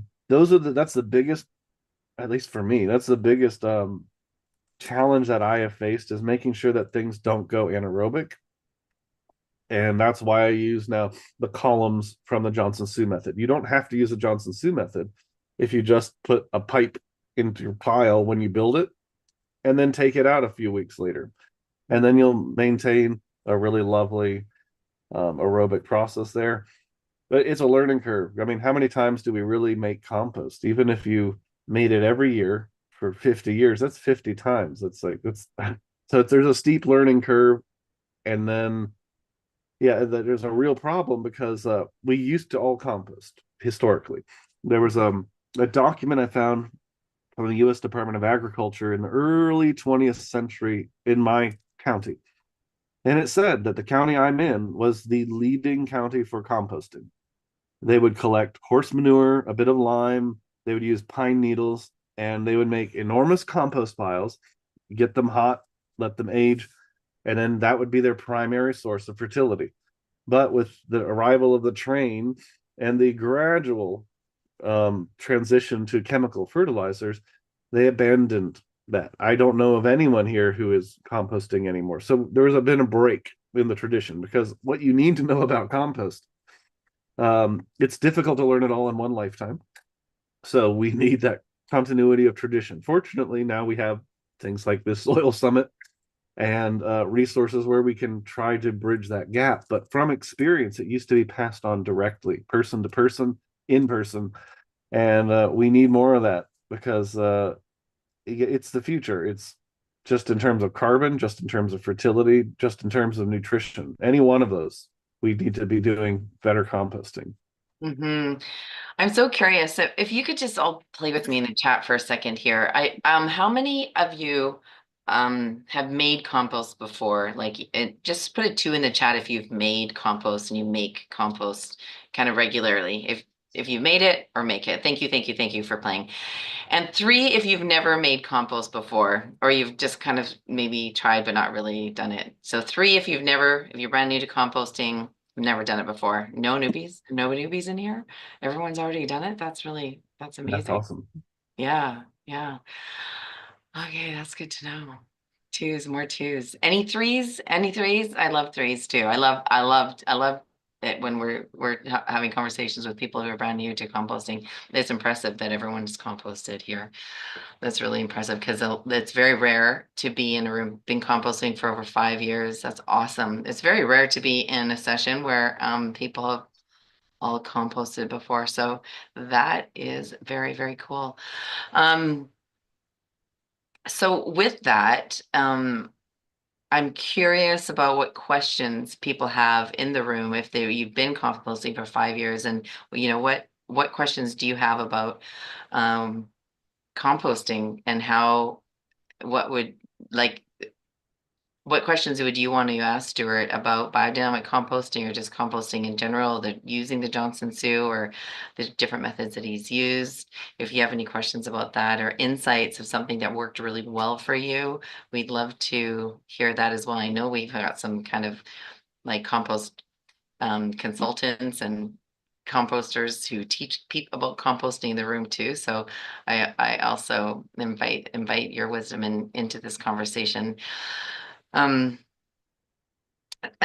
biggest, at least for me, that's the biggest challenge that I have faced, is making sure that things don't go anaerobic. And that's why I use now the columns from the Johnson-Su method. You don't have to use the Johnson-Su method if you just put a pipe into your pile when you build it and then take it out a few weeks later. And then you'll maintain a really lovely aerobic process there. But it's a learning curve. I mean, how many times do we really make compost? Even if you made it every year for 50 years, that's 50 times. That's so there's a steep learning curve. And then yeah, there's a real problem because we used to all compost historically. There was a document I found from the U.S. Department of Agriculture in the early 20th century in my county, and it said that the county I'm in was the leading county for composting. They would collect horse manure, a bit of lime. They would use pine needles, and they would make enormous compost piles, get them hot, let them age, and then that would be their primary source of fertility. But with the arrival of the train and the gradual transition to chemical fertilizers, they abandoned that. I don't know of anyone here who is composting anymore. So been a break in the tradition, because what you need to know about compost, it's difficult to learn it all in one lifetime. So we need that continuity of tradition. Fortunately, now we have things like this soil summit and resources where we can try to bridge that gap. But from experience, it used to be passed on directly, person to person, in person, and we need more of that, because it's the future. It's just in terms of carbon, just in terms of fertility, just in terms of nutrition. Any one of those, we need to be doing better composting. Hmm. I'm so curious. So if you could just all play with me in the chat for a second here. How many of you have made compost before? Like, just put a 2 in the chat if you've made compost and you make compost kind of regularly. If you've made it or make it. Thank you, thank you, thank you for playing. And 3 if you've never made compost before, or you've just kind of maybe tried but not really done it. So 3 if you're brand new to composting, never done it before. No newbies, no newbies in here. Everyone's already done it. That's That's amazing. awesome. Yeah, yeah. Okay, that's good to know. 2s, more 2s. Any threes? Any threes? I love threes too. I love when we're having conversations with people who are brand new to composting, it's impressive that everyone's composted here. That's really impressive because it's very rare to be in a room, been composting for over 5 years. That's awesome. It's very rare to be in a session where people have all composted before. So that is very, very cool. Um, so with that, I'm curious about what questions people have in the room if you've been composting for 5 years, and what questions do you have about um, composting, and what would like what questions would you want to ask Stuart about biodynamic composting or just composting in general, using the Johnson Sioux or the different methods that he's used? If you have any questions about that or insights of something that worked really well for you, we'd love to hear that as well. I know we've got some kind of like compost consultants and composters who teach people about composting in the room too. So I also invite your wisdom into this conversation. Um,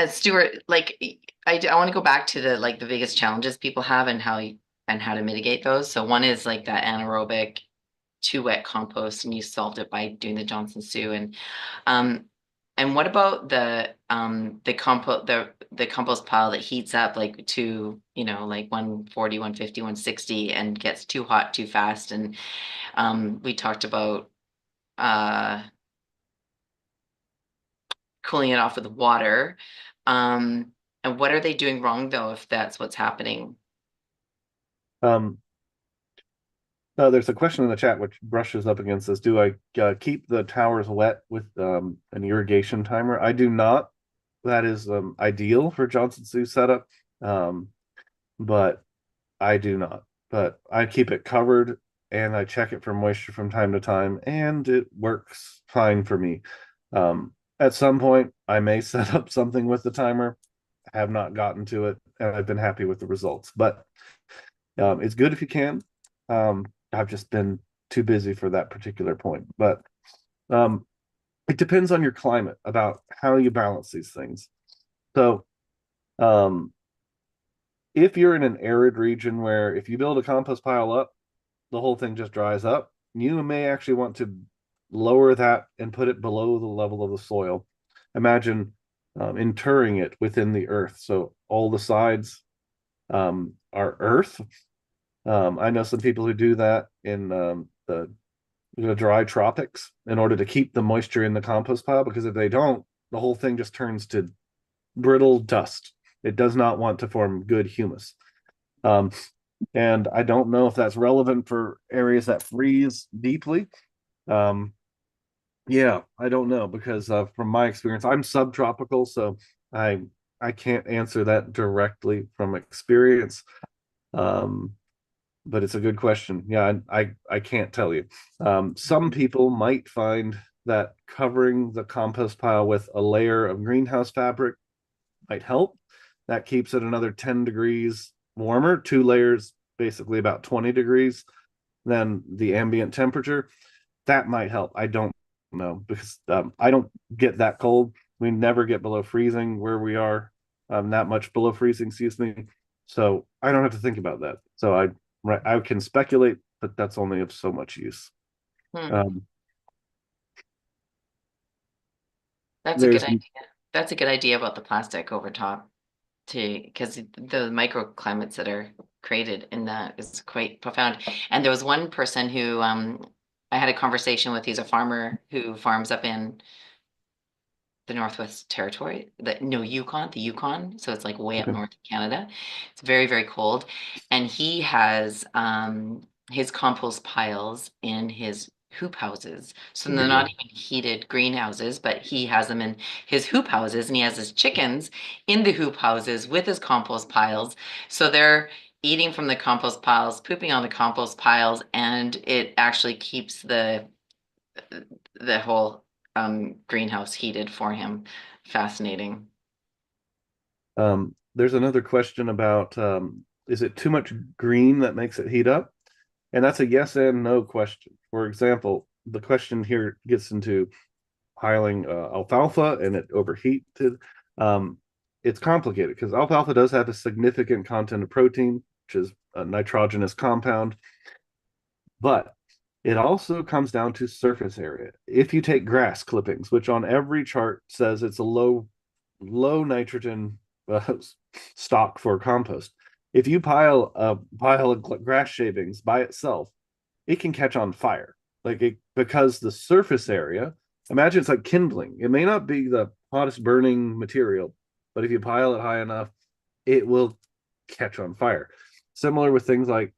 Stuart, like I want to go back to the biggest challenges people have and how to mitigate those. So one is like that anaerobic too wet compost, and you solved it by doing the Johnson Sioux. Um and what about the compost pile that heats up like to like 140, 150, 160 and gets too hot too fast? And we talked about uh cooling it off with water. And what are they doing wrong though, if that's what's happening? Um, there's a question in the chat which brushes up against this. Do I keep the towers wet with an irrigation timer? I do not. That is ideal for Johnson Sioux setup, but I do not. But I keep it covered and I check it for moisture from time to time, and it works fine for me. At some point, I may set up something with the timer. I have not gotten to it, and I've been happy with the results. But it's good if you can. I've just been too busy for that particular point. But um, it depends on your climate about how you balance these things. So um, if you're in an arid region where if you build a compost pile up, the whole thing just dries up, you may actually want to lower that and put it below the level of the soil. Imagine interring it within the earth. So all the sides are earth. I know some people who do that in the dry tropics in order to keep the moisture in the compost pile, because if they don't, the whole thing just turns to brittle dust. It does not want to form good humus. Um, and I don't know if that's relevant for areas that freeze deeply. Um, yeah, I don't know, because from my experience, I'm subtropical, so I can't answer that directly from experience. Um, but it's a good question. Yeah, I can't tell you. Some people might find that covering the compost pile with a layer of greenhouse fabric might help. That keeps it another 10 degrees warmer, two layers, basically about 20 degrees than the ambient temperature. That might help. I don't know, because I don't get that cold. We never get below freezing where we are, that much below freezing, excuse me. So I don't have to think about that. So I can speculate, but that's only of so much use. Hmm. Um, That's a good there's idea. That's a good idea about the plastic over top too, because the microclimates that are created in that is quite profound. And there was one person who I had a conversation with. He's a farmer who farms up in the Northwest Territory, the Yukon. So it's like way up okay. north in Canada. It's very, very cold. And he has his compost piles in his hoop houses. So There they're you not go. even heated greenhouses, but he has them in his hoop houses, and he has his chickens in the hoop houses with his compost piles. So they're eating from the compost piles, pooping on the compost piles, and it actually keeps the whole greenhouse heated for him. Fascinating. There's another question about is it too much green that makes it heat up? And that's a yes and no question. For example, the question here gets into piling alfalfa and it overheated. Um, it's complicated because alfalfa does have a significant content of protein, which is a nitrogenous compound, but it also comes down to surface area. If you take grass clippings, which on every chart says it's a low nitrogen stock for compost, if you pile of grass shavings by itself, it can catch on fire. Because the surface area, imagine it's like kindling. It may not be the hottest burning material, but if you pile it high enough, it will catch on fire. Similar with things like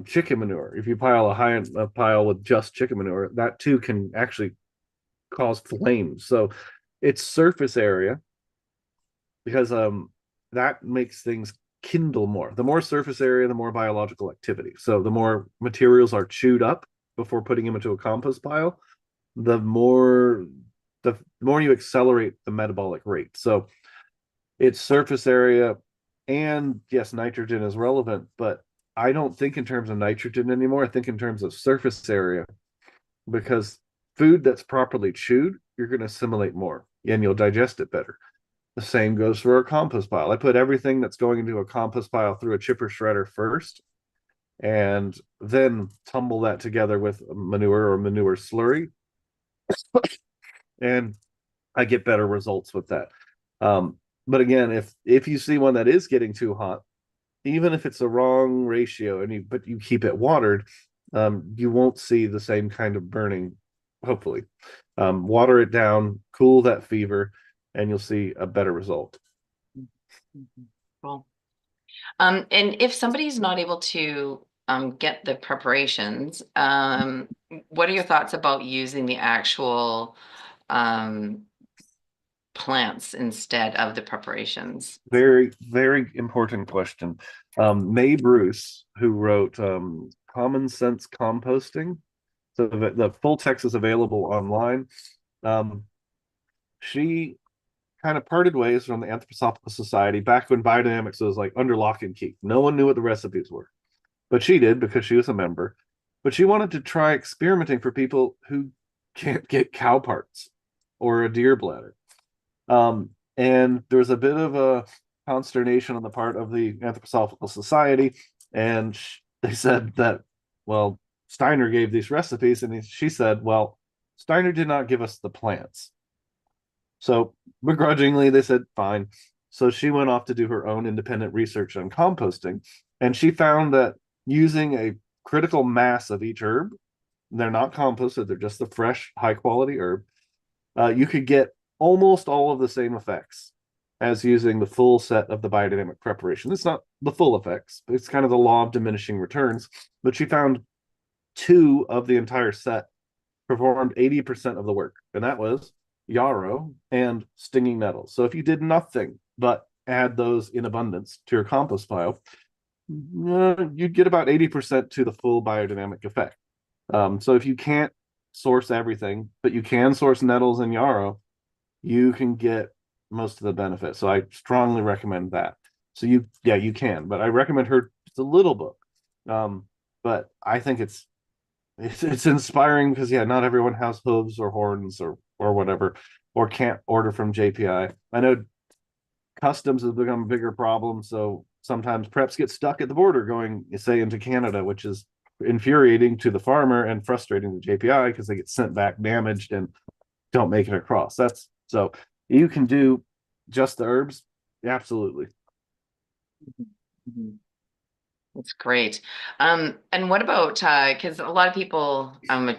chicken manure. If you pile a pile with just chicken manure, that too can actually cause flames. So it's surface area because that makes things kindle more. The more surface area, the more biological activity. So the more materials are chewed up before putting them into a compost pile, the more you accelerate the metabolic rate. So it's surface area, and yes, nitrogen is relevant, but I don't think in terms of nitrogen anymore. I think in terms of surface area, because food that's properly chewed, you're going to assimilate more and you'll digest it better. The same goes for a compost pile. I put everything that's going into a compost pile through a chipper shredder first, and then tumble that together with manure or manure slurry, and I get better results with that. But again, if you see one that is getting too hot, even if it's a wrong ratio but you keep it watered, you won't see the same kind of burning, hopefully. Water it down, cool that fever, and you'll see a better result. Cool. And if somebody's not able to get the preparations, what are your thoughts about using the actual um, plants instead of the preparations? Very, very important question. Mae Bruce, who wrote Common Sense Composting, so the full text is available online. She kind of parted ways from the Anthroposophical Society back when biodynamics was like under lock and key. No one knew what the recipes were, but she did because she was a member. But she wanted to try experimenting for people who can't get cow parts or a deer bladder. And there was a bit of a consternation on the part of the Anthroposophical Society, and they said that, well, Steiner gave these recipes, and she said, well, Steiner did not give us the plants. So begrudgingly, they said, fine. So she went off to do her own independent research on composting, and she found that using a critical mass of each herb, they're not composted, they're just the fresh, high quality herb, you could get almost all of the same effects as using the full set of the biodynamic preparation. It's not the full effects, but it's kind of the law of diminishing returns. But she found two of the entire set performed 80% of the work, and that was yarrow and stinging nettles. So if you did nothing but add those in abundance to your compost pile, you'd get about 80% to the full biodynamic effect. So if you can't source everything, but you can source nettles and yarrow, you can get most of the benefit. So I strongly recommend that. So you can, but I recommend her just a little book. But I think it's inspiring because not everyone has hooves or horns or whatever, or can't order from JPI. I know customs has become a bigger problem, so sometimes preps get stuck at the border going, say, into Canada, which is infuriating to the farmer and frustrating to JPI because they get sent back damaged and don't make it across. That's so you can do just the herbs, absolutely. Mhm. That's great. And what about because a lot of people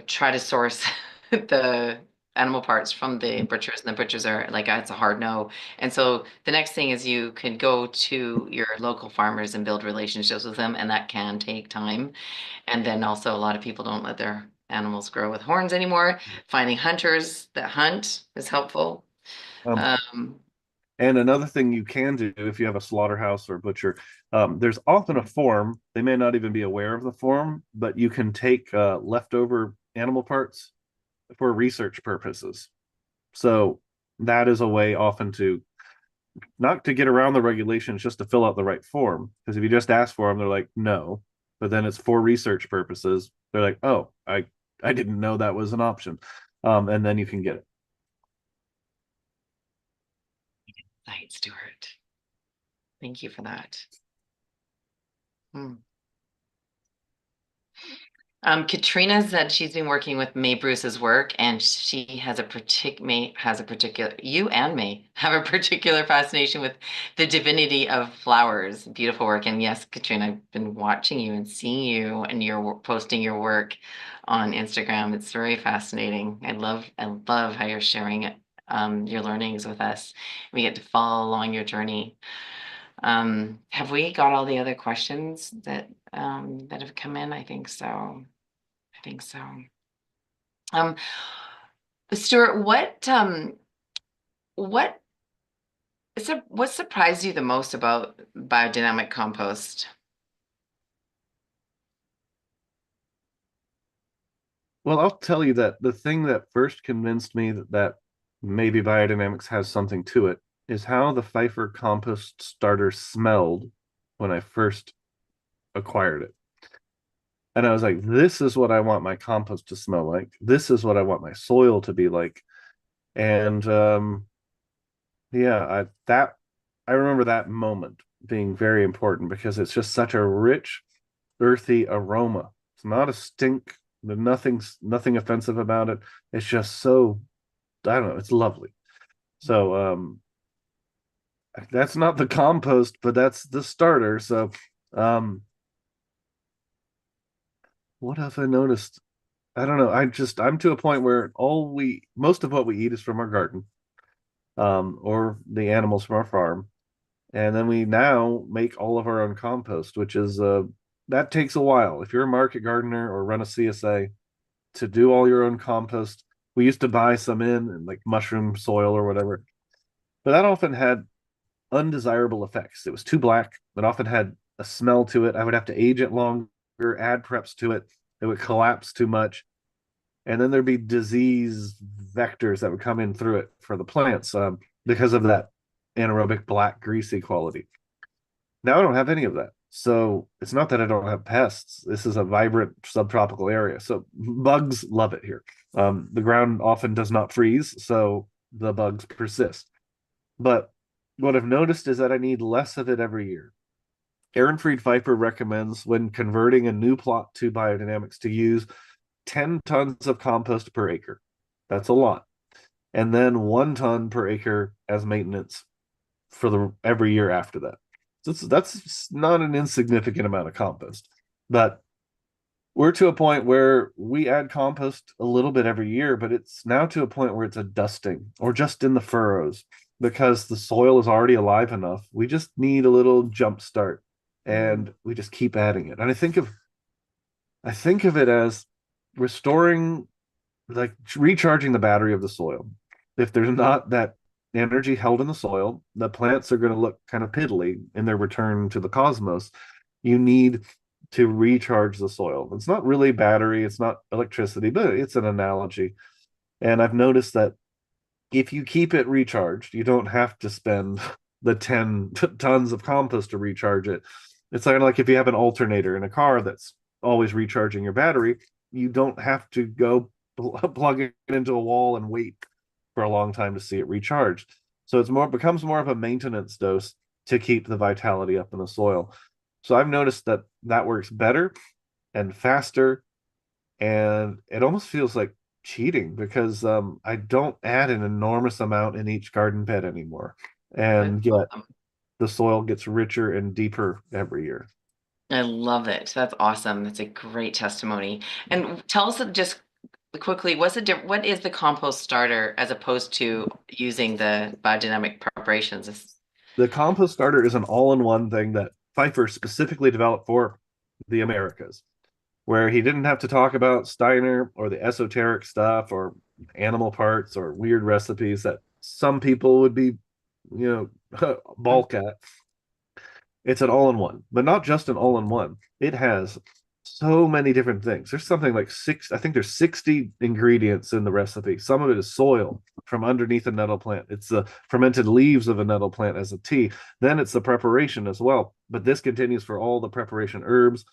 try to source the animal parts from the butchers, and the butchers are like, it's a hard no. And so the next thing is you can go to your local farmers and build relationships with them, and that can take time. And then also a lot of people don't let their animals grow with horns anymore. Finding hunters that hunt is helpful. Um, Um, and another thing you can do if you have a slaughterhouse or butcher, there's often a form. They may not even be aware of the form, but you can take leftover animal parts for research purposes. So that is a way often to not to get around the regulations, just to fill out the right form. Because if you just ask for them, they're like, no. But then it's for research purposes. They're like, oh, I didn't know that was an option. And then you can get it. Night, Stuart. Thank you for that. Hmm. Katrina said she's been working with May Bruce's work, and she has a particular, you and May have a particular fascination with the divinity of flowers. Beautiful work. And yes, Katrina, I've been watching you and seeing you and you're posting your work on Instagram. It's very fascinating. I love how you're sharing it, your learnings with us. We get to follow along your journey. Have we got all the other questions that have come in? I think so. I think so. Um, Stuart, what what surprised you the most about biodynamic compost? Well, I'll tell you that the thing that first convinced me that maybe biodynamics has something to it is how the Pfeiffer compost starter smelled when I first acquired it. And I was like, this is what I want my compost to smell like. This is what I want my soil to be like. And yeah, I remember that moment being very important because it's just such a rich, earthy aroma. It's not a stink. Nothing offensive about it. It's just so, I don't know, it's lovely. So that's not the compost, but that's the starter. So um what have I noticed? I don't know. I'm to a point where most of what we eat is from our garden, or the animals from our farm. And then we now make all of our own compost, which is that takes a while. If you're a market gardener or run a CSA to do all your own compost, we used to buy some in and like mushroom soil or whatever, but that often had undesirable effects. It was too black. It often had a smell to it. I would have to age it longer, add preps to it. It would collapse too much, and then there'd be disease vectors that would come in through it for the plants because of that anaerobic black greasy quality. Now I don't have any of that. So it's not that I don't have pests. This is a vibrant subtropical area. So bugs love it here. The ground often does not freeze, so the bugs persist. But what I've noticed is that I need less of it every year. Aaron Fried Pfeiffer recommends when converting a new plot to biodynamics to use 10 tons of compost per acre. That's a lot. And then 1 ton per acre as maintenance for the every year after that. So that's not an insignificant amount of compost. But we're to a point where we add compost a little bit every year, but it's now to a point where it's a dusting or just in the furrows because the soil is already alive enough. We just need a little jump start Mm. and we just keep adding it. And I think of it as restoring, like recharging the battery of the soil. If there's not that energy held in the soil, the plants are going to look kind of piddly in their return to the cosmos. You need to recharge the soil. It's not really battery, it's not electricity, but it's an analogy. And I've noticed that if you keep it recharged, you don't have to spend the 10 tons of compost to recharge it. It's kind of like if you have an alternator in a car that's always recharging your battery, you don't have to go plug it into a wall and wait for a long time to see it recharged. So becomes more of a maintenance dose to keep the vitality up in the soil. So I've noticed that works better and faster, and it almost feels like cheating because I don't add an enormous amount in each garden bed anymore, That's and yet awesome. the soil gets richer and deeper every year. I love it. That's awesome. That's a great testimony. And tell us just quickly, what is the compost starter as opposed to using the biodynamic preparations? The compost starter is an all-in-one thing that Pfeiffer specifically developed for the Americas, where he didn't have to talk about Steiner or the esoteric stuff or animal parts or weird recipes that some people would be, balk at. It's an all-in-one, but not just an all-in-one. It has so many different things. There's something like I think there's 60 ingredients in the recipe. Some of it is soil from underneath a nettle plant. It's the fermented leaves of a nettle plant as a tea. Then it's the preparation as well. But this continues for all the preparation herbs.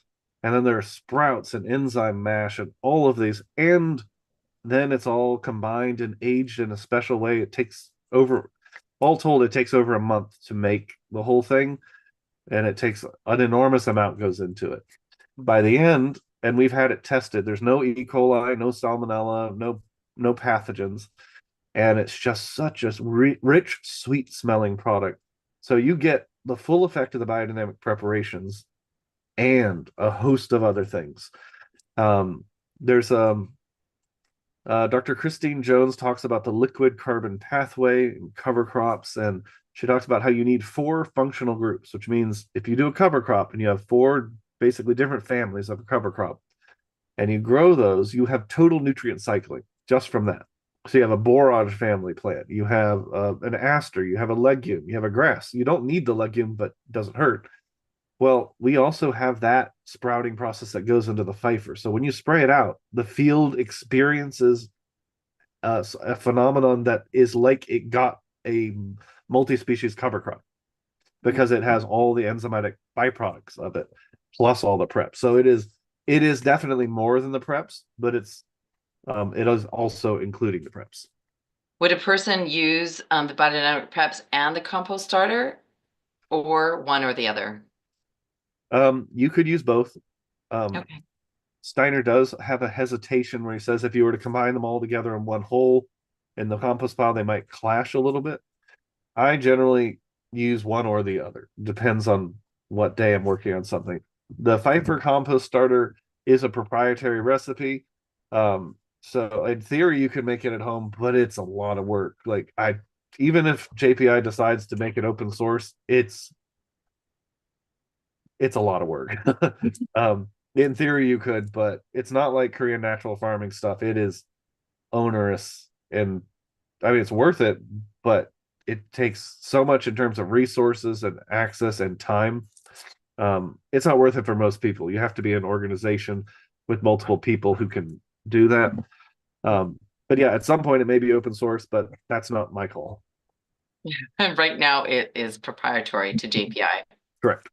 And then there are sprouts and enzyme mash and all of these. And then it's all combined and aged in a special way. All told, it takes over a month to make the whole thing. and it takes an enormous amount goes into it. By the end, and we've had it tested, there's no E. coli, no salmonella, no pathogens, and it's just such a rich, sweet smelling product. So you get the full effect of the biodynamic preparations and a host of other things. There's Dr. Christine Jones talks about the liquid carbon pathway and cover crops, and she talks about how you need 4 functional groups, which means if you do a cover crop and you have 4 basically different families of a cover crop and you grow those, you have total nutrient cycling just from that. So you have a borage family plant, you have an aster, you have a legume, you have a grass. You don't need the legume, but it doesn't hurt. Well, we also have that sprouting process that goes into the fifer. So when you spray it out, the field experiences a phenomenon that is like it got a multi-species cover crop because it has all the enzymatic byproducts of it, plus all the preps. So it is definitely more than the preps, but it is also including the preps. Would a person use the biodynamic preps and the compost starter, or one or the other? You could use both. Okay. Steiner does have a hesitation where he says if you were to combine them all together in one whole in the compost pile, they might clash a little bit. I generally use one or the other. Depends on what day I'm working on something. The Pfeiffer compost starter is a proprietary recipe. So in theory, you could make it at home, but it's a lot of work. Like even if JPI decides to make it open source, it's a lot of work. In theory, you could, but it's not like Korean natural farming stuff. It is onerous, and I mean, it's worth it, but it takes so much in terms of resources and access and time. It's not worth it for most people. You have to be an organization with multiple people who can do that. But yeah, at some point it may be open source, but that's not my call. And right now it is proprietary to JPI. Correct.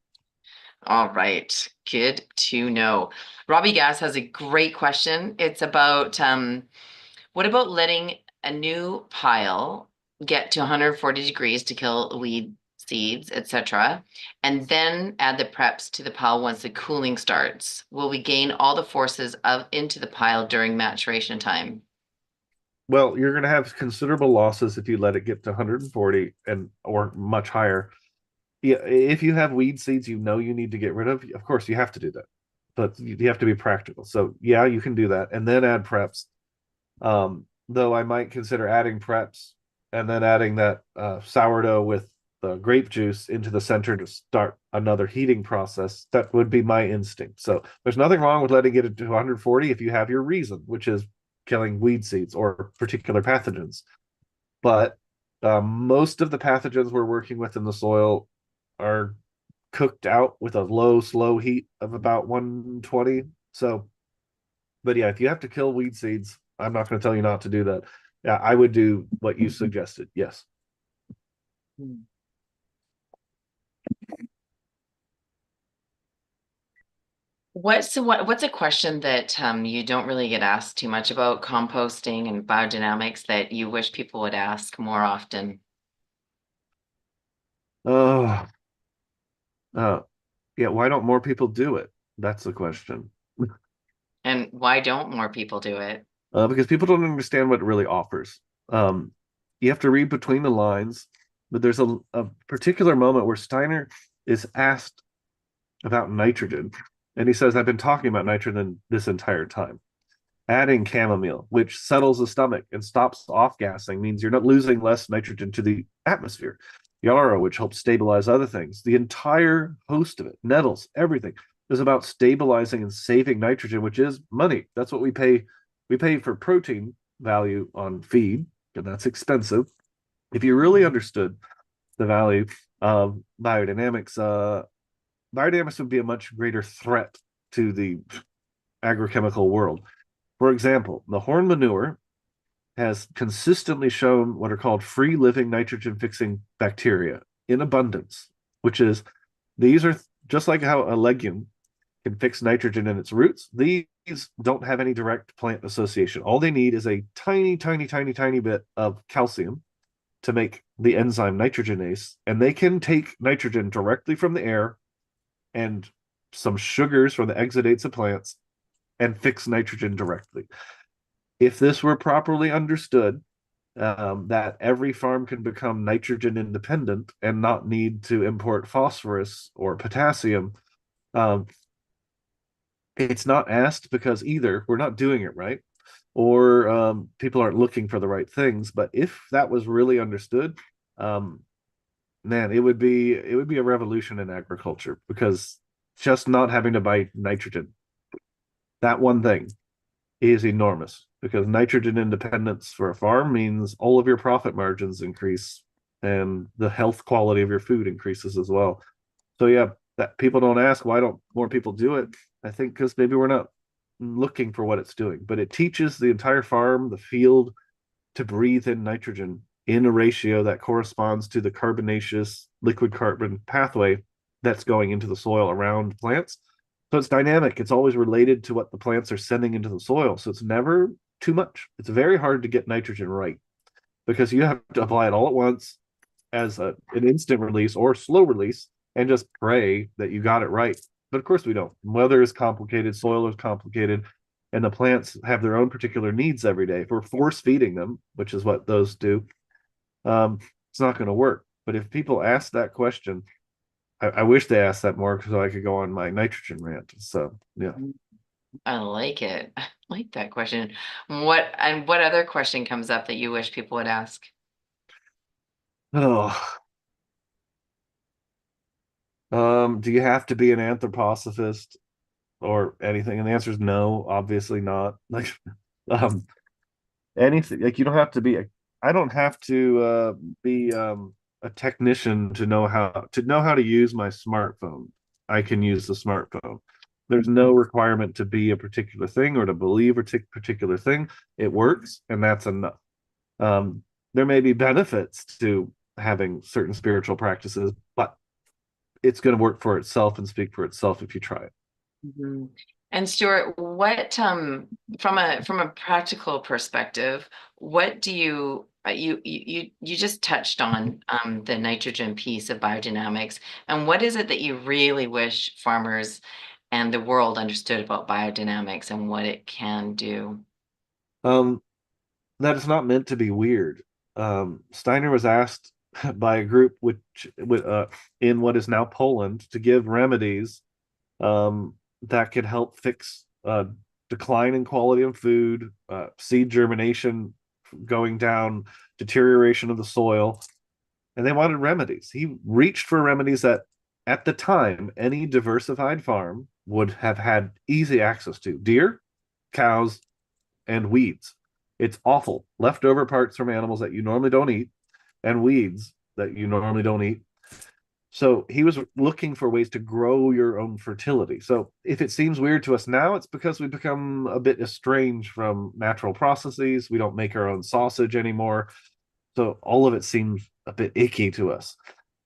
All right, good to know. Robbie Gass has a great question. It's about what about letting a new pile get to 140 degrees to kill weed seeds, etc., and then add the preps to the pile once the cooling starts? Will we gain all the forces into the pile during maturation time? Well, you're going to have considerable losses if you let it get to 140 and or much higher. Yeah, if you have weed seeds you know you need to get rid of course you have to do that, but you have to be practical. So yeah, you can do that and then add preps. Though I might consider adding preps and then adding that sourdough with the grape juice into the center to start another heating process. That would be my instinct. So there's nothing wrong with letting it to 140 if you have your reason, which is killing weed seeds or particular pathogens. But most of the pathogens we're working with in the soil are cooked out with a low, slow heat of about 120. So, but yeah, if you have to kill weed seeds, I'm not going to tell you not to do that. Yeah, I would do what you suggested. Yes. What's a question that you don't really get asked too much about composting and biodynamics that you wish people would ask more often? Oh, yeah. Why don't more people do it? That's the question. And why don't more people do it? Because people don't understand what it really offers. Um, you have to read between the lines, but there's a particular moment where Steiner is asked about nitrogen, and he says, I've been talking about nitrogen this entire time. Adding chamomile, which settles the stomach and stops off gassing, means you're not losing less nitrogen to the atmosphere. Yarrow, which helps stabilize other things, the entire host of it, nettles, everything is about stabilizing and saving nitrogen, which is money. That's what we pay. We pay for protein value on feed, and that's expensive. If you really understood the value of biodynamics, biodynamics would be a much greater threat to the agrochemical world. For example, the horn manure has consistently shown what are called free living nitrogen fixing bacteria in abundance, which is these are just like how a legume can fix nitrogen in its roots. These don't have any direct plant association. All they need is a tiny, tiny, tiny, tiny bit of calcium to make the enzyme nitrogenase, and they can take nitrogen directly from the air and some sugars from the exudates of plants and fix nitrogen directly. If this were properly understood, that every farm can become nitrogen independent and not need to import phosphorus or potassium, um, it's not asked because either we're not doing it right or people aren't looking for the right things. But if that was really understood, um, man, it would be a revolution in agriculture, because just not having to buy nitrogen, that one thing, is enormous, because nitrogen independence for a farm means all of your profit margins increase and the health quality of your food increases as well. So yeah, that people don't ask, why don't more people do it? I think because maybe we're not looking for what it's doing, but it teaches the entire farm, the field, to breathe in nitrogen in a ratio that corresponds to the carbonaceous liquid carbon pathway that's going into the soil around plants. So it's dynamic. It's always related to what the plants are sending into the soil. So it's never too much. It's very hard to get nitrogen right, because you have to apply it all at once as an instant release or slow release and just pray that you got it right. But of course we don't. Weather is complicated, soil is complicated, and the plants have their own particular needs every day. If we're force feeding them, which is what those do, it's not going to work. But if people ask that question, I wish they asked that more so I could go on my nitrogen rant. So yeah. I like it. I like that question. What other question comes up that you wish people would ask? Oh, do you have to be an anthroposophist or anything? And the answer is no, obviously not. Like, um, anything, like, you don't have to be I don't have to be a technician to know how to use my smartphone. I can use the smartphone. There's no requirement to be a particular thing or to believe a particular thing. It works, and that's enough. There may be benefits to having certain spiritual practices, but it's going to work for itself and speak for itself if you try it. Mhm. And Stuart, what from a practical perspective, what do you just touched on the nitrogen piece of biodynamics, and what is it that you really wish farmers and the world understood about biodynamics and what it can do? Um, that is not meant to be weird. Steiner was asked by a group in what is now Poland to give remedies that could help fix decline in quality of food, seed germination going down, deterioration of the soil, and they wanted remedies. He reached for remedies that, at the time, any diversified farm would have had easy access to: deer, cows, and weeds. It's awful. Leftover parts from animals that you normally don't eat, and weeds that you normally don't eat. So he was looking for ways to grow your own fertility. So if it seems weird to us now, it's because we've become a bit estranged from natural processes. We don't make our own sausage anymore. So all of it seems a bit icky to us.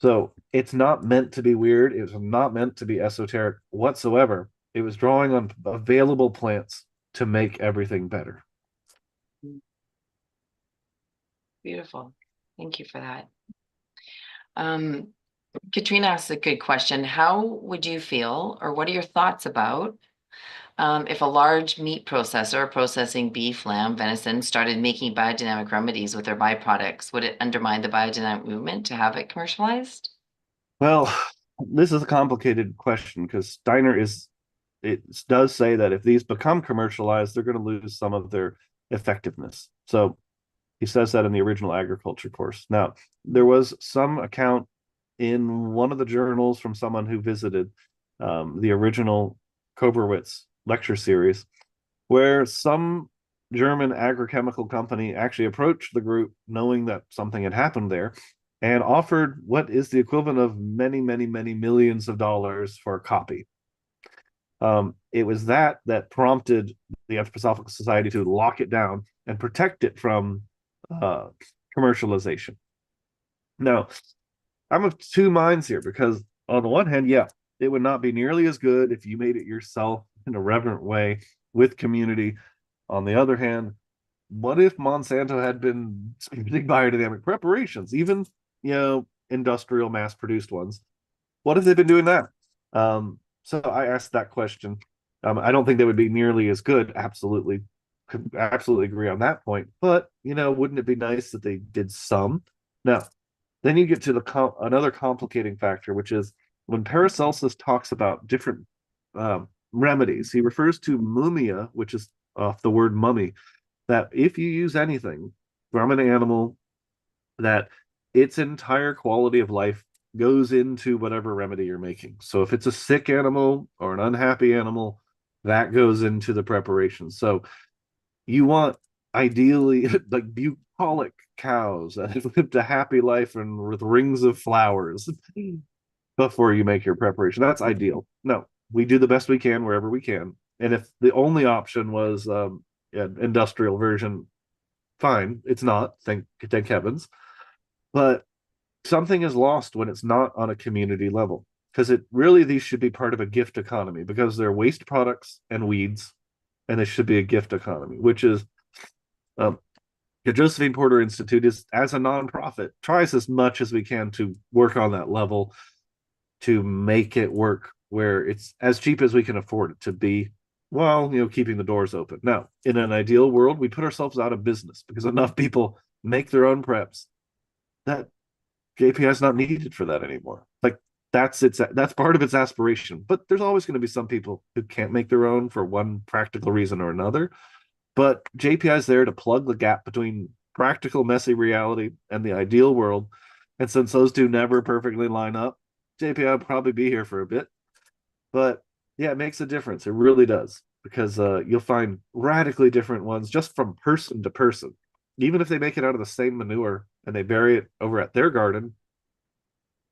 So it's not meant to be weird. It was not meant to be esoteric whatsoever. It was drawing on available plants to make everything better. Beautiful. Thank you for that. Um, Katrina asked a good question. How would you feel, or what are your thoughts about if a large meat processor processing beef, lamb, venison started making biodynamic remedies with their byproducts? Would it undermine the biodynamic movement to have it commercialized? Well, this is a complicated question, because it does say that if these become commercialized, they're going to lose some of their effectiveness. So he says that in the original agriculture course. Now, there was some account in one of the journals from someone who visited the original Koberwitz lecture series, where some German agrochemical company actually approached the group knowing that something had happened there and offered what is the equivalent of many, many, many millions of dollars for a copy. It was that prompted the Anthroposophical Society to lock it down and protect it from uh, commercialization. Now, I'm of two minds here, because on the one hand, yeah, it would not be nearly as good if you made it yourself in a reverent way with community. On the other hand, what if Monsanto had been using biodynamic preparations, even industrial mass produced ones? What if they've been doing that? So I asked that question. I don't think they would be nearly as good. Absolutely, could absolutely agree on that point. But wouldn't it be nice that they did some? Now, then you get to another complicating factor, which is when Paracelsus talks about different remedies, he refers to mumia, which is off the word mummy, that if you use anything from an animal, that its entire quality of life goes into whatever remedy you're making. So if it's a sick animal or an unhappy animal, that goes into the preparation. So you want ideally like bucolic cows that have lived a happy life and with rings of flowers before you make your preparation. That's ideal. No, we do the best we can wherever we can. And if the only option was industrial version, fine. It's not. Thank heavens. But something is lost when it's not on a community level, because it really, these should be part of a gift economy, because they're waste products and weeds, and they should be a gift economy, which is um, the Josephine Porter Institute is, as a nonprofit, tries as much as we can to work on that level to make it work where it's as cheap as we can afford it to be, while keeping the doors open. Now, in an ideal world, we put ourselves out of business because enough people make their own preps that JPI is not needed for that anymore. Like that's part of its aspiration. But there's always going to be some people who can't make their own for one practical reason or another. But JPI is there to plug the gap between practical, messy reality and the ideal world. And since those two never perfectly line up, JPI will probably be here for a bit. But yeah, it makes a difference. It really does. Because you'll find radically different ones just from person to person. Even if they make it out of the same manure and they bury it over at their garden,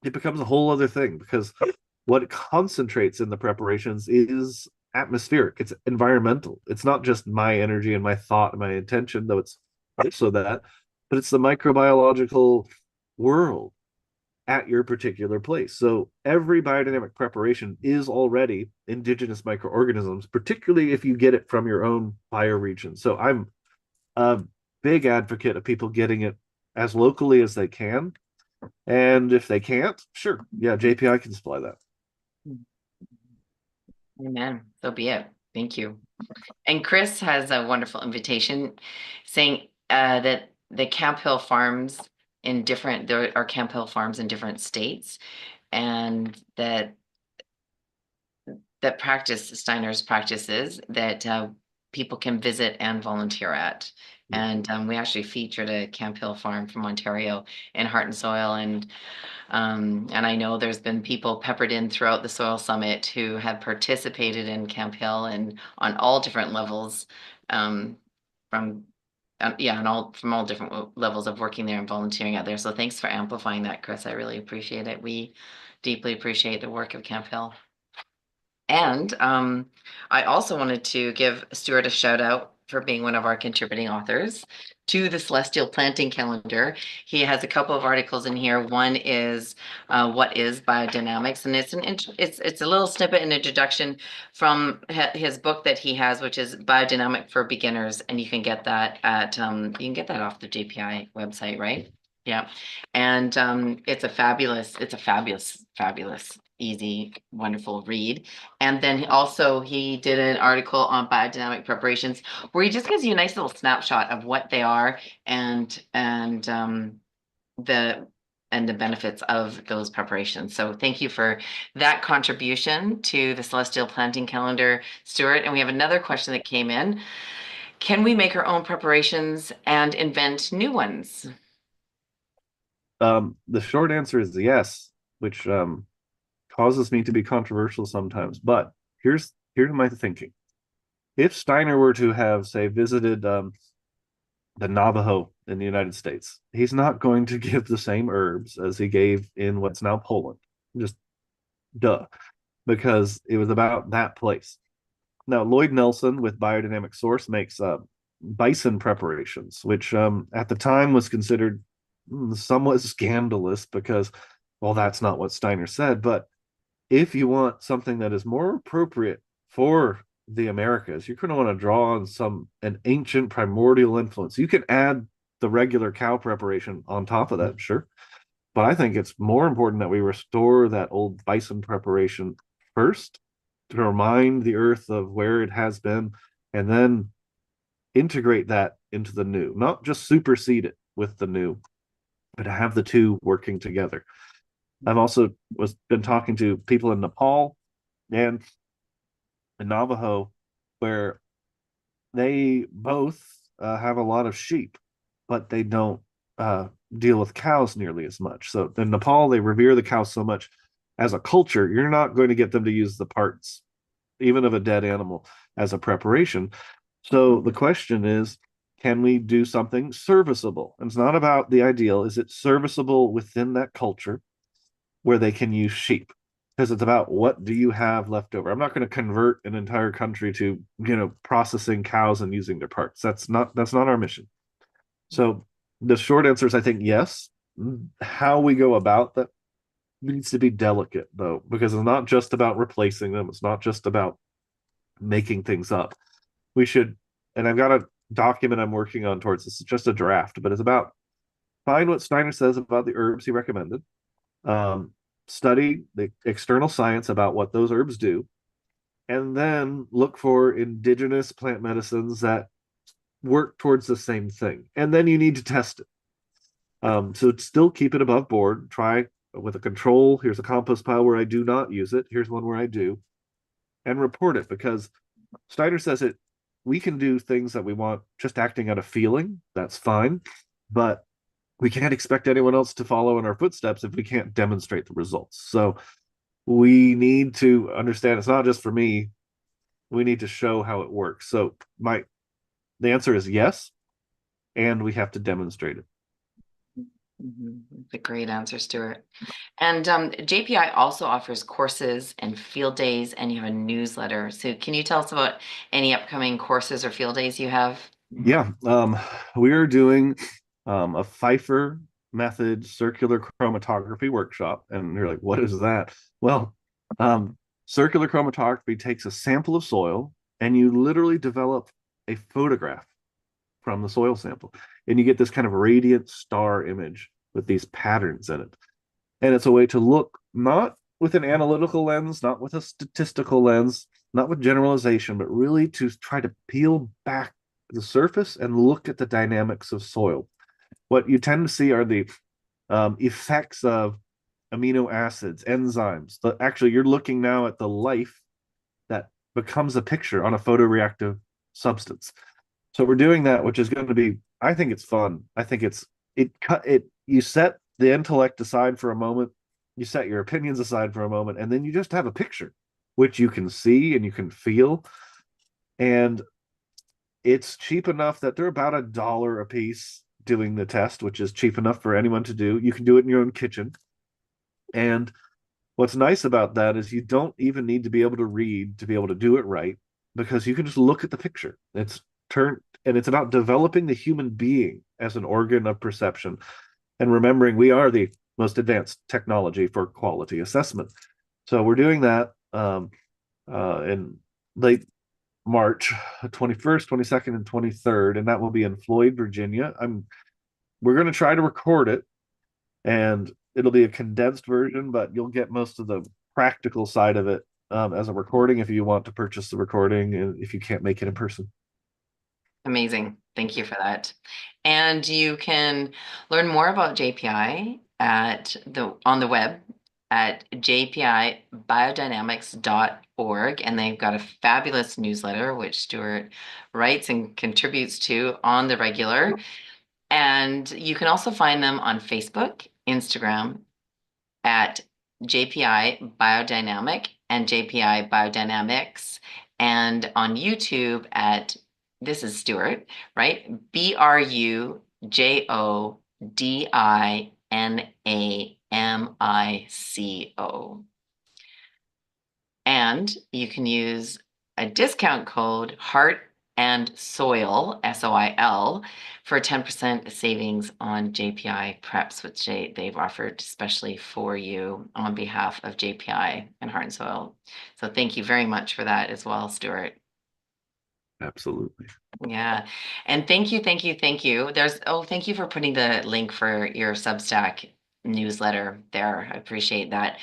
it becomes a whole other thing, because what concentrates in the preparations is atmospheric, it's environmental. It's not just my energy and my thought and my intention, though it's also that, but it's the microbiological world at your particular place. So every biodynamic preparation is already indigenous microorganisms, particularly if you get it from your own bioregion. So I'm a big advocate of people getting it as locally as they can. And if they can't, sure, yeah, JPI can supply that. Amen. So be it. Thank you. And Chris has a wonderful invitation saying that the Camp Hill farms there are Camp Hill farms in different states, and that practice Steiner's practices that people can visit and volunteer at. And we actually featured a Camp Hill farm from Ontario in Heart and Soil, and I know there's been people peppered in throughout the Soil Summit who have participated in Camp Hill and on all different levels, from yeah, from all different levels of working there and volunteering out there. So thanks for amplifying that, Chris. I really appreciate it. We deeply appreciate the work of Camp Hill. And I also wanted to give Stewart a shout out for being one of our contributing authors to the Celestial Planting Calendar. He has a couple of articles in here. One is what is biodynamics, and it's a little snippet, an introduction from his book that he has, which is Biodynamic for Beginners, and you can get that off the JPI website, right? Yeah, and it's a fabulous, easy, wonderful read. And then he did an article on biodynamic preparations where he just gives you a nice little snapshot of what they are and the the benefits of those preparations. So thank you for that contribution to the Celestial Planting Calendar, Stewart. And we have another question that came in. Can we make our own preparations and invent new ones? The short answer is yes, which causes me to be controversial sometimes. But here's my thinking. If Steiner were to have, say, visited the Navajo in the United States, he's not going to give the same herbs as he gave in what's now Poland. Just duh, because it was about that place. Now, Lloyd Nelson with Biodynamic Source makes bison preparations, which at the time was considered somewhat scandalous because, well, that's not what Steiner said. But if you want something that is more appropriate for the Americas, you're going to want to draw on an ancient primordial influence. You can add the regular cow preparation on top of that, sure. But I think it's more important that we restore that old bison preparation first, to remind the earth of where it has been, and then integrate that into the new, not just supersede it with the new, but to have the two working together. I've also been talking to people in Nepal and in Navajo, where they both have a lot of sheep, but they don't deal with cows nearly as much. So in Nepal, they revere the cows so much. As a culture, you're not going to get them to use the parts, even of a dead animal, as a preparation. So the question is, can we do something serviceable? And it's not about the ideal. Is it serviceable within that culture where they can use sheep? Because it's about what do you have left over. I'm not going to convert an entire country to, processing cows and using their parts. That's not our mission. So the short answer is I think yes. How we go about that needs to be delicate though, because it's not just about replacing them. It's not just about making things up. We should, and I've got a document I'm working on towards this. It's just a draft, but it's about find what Steiner says about the herbs he recommended, um, study the external science about what those herbs do, and then look for indigenous plant medicines that work towards the same thing. And then you need to test it. So still keep it above board. Try with a control. Here's a compost pile where I do not use it. Here's one where I do, and report it, because Steiner says it. We can do things that we want just acting out of feeling. That's fine, but we can't expect anyone else to follow in our footsteps if we can't demonstrate the results. So we need to understand it's not just for me. We need to show how it works. So the answer is yes, and we have to demonstrate it. That's a great answer, Stuart. And JPI also offers courses and field days, and you have a newsletter. So can you tell us about any upcoming courses or field days you have? Yeah, we're doing a Pfeiffer method circular chromatography workshop, and you're like, what is that? Well, circular chromatography takes a sample of soil, and you literally develop a photograph from the soil sample, and you get this kind of radiant star image with these patterns in it. And it's a way to look not with an analytical lens, not with a statistical lens, not with generalization, but really to try to peel back the surface and look at the dynamics of soil. What you tend to see are the effects of amino acids, enzymes. Actually, you're looking now at the life that becomes a picture on a photoreactive substance. So we're doing that, which is going to be, I think it's fun. I think you set the intellect aside for a moment, you set your opinions aside for a moment, and then you just have a picture, which you can see and you can feel. And it's cheap enough that they're about $1 a piece doing the test, which is cheap enough for anyone to do. You can do it in your own kitchen. And what's nice about that is you don't even need to be able to read to be able to do it right, because you can just look at the picture. It's about developing the human being as an organ of perception and remembering we are the most advanced technology for quality assessment. So we're doing that in late March 21st, 22nd, and 23rd, and that will be in Floyd, Virginia. We're going to try to record it, and it'll be a condensed version, but you'll get most of the practical side of it as a recording if you want to purchase the recording, and if you can't make it in person. Amazing. Thank you for that. And you can learn more about JPI on the web at jpibiodynamics.org, and they've got a fabulous newsletter which Stuart writes and contributes to on the regular. And you can also find them on Facebook, Instagram at JPI Biodynamic and JPI Biodynamics, and on YouTube at, this is Stuart, right? Biodynamico. And you can use a discount code Heart and Soil, SOIL, for 10% savings on JPI preps, which they've offered especially for you on behalf of JPI and Heart and Soil. So thank you very much for that as well, Stuart. Absolutely. Yeah. And thank you, thank you, thank you. Thank you for putting the link for your Substack newsletter there. I appreciate that.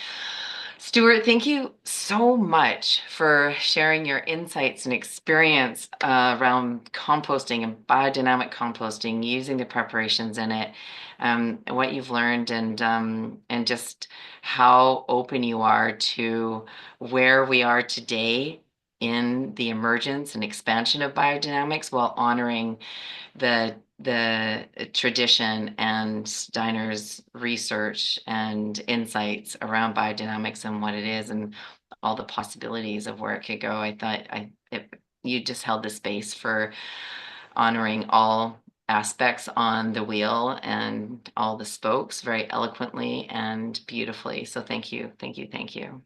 Stuart, thank you so much for sharing your insights and experience around composting and biodynamic composting, using the preparations in it, and what you've learned, and just how open you are to where we are today in the emergence and expansion of biodynamics while honoring the tradition and Steiner's research and insights around biodynamics and what it is and all the possibilities of where it could go. I thought you just held the space for honoring all aspects on the wheel and all the spokes very eloquently and beautifully. So thank you, thank you, thank you.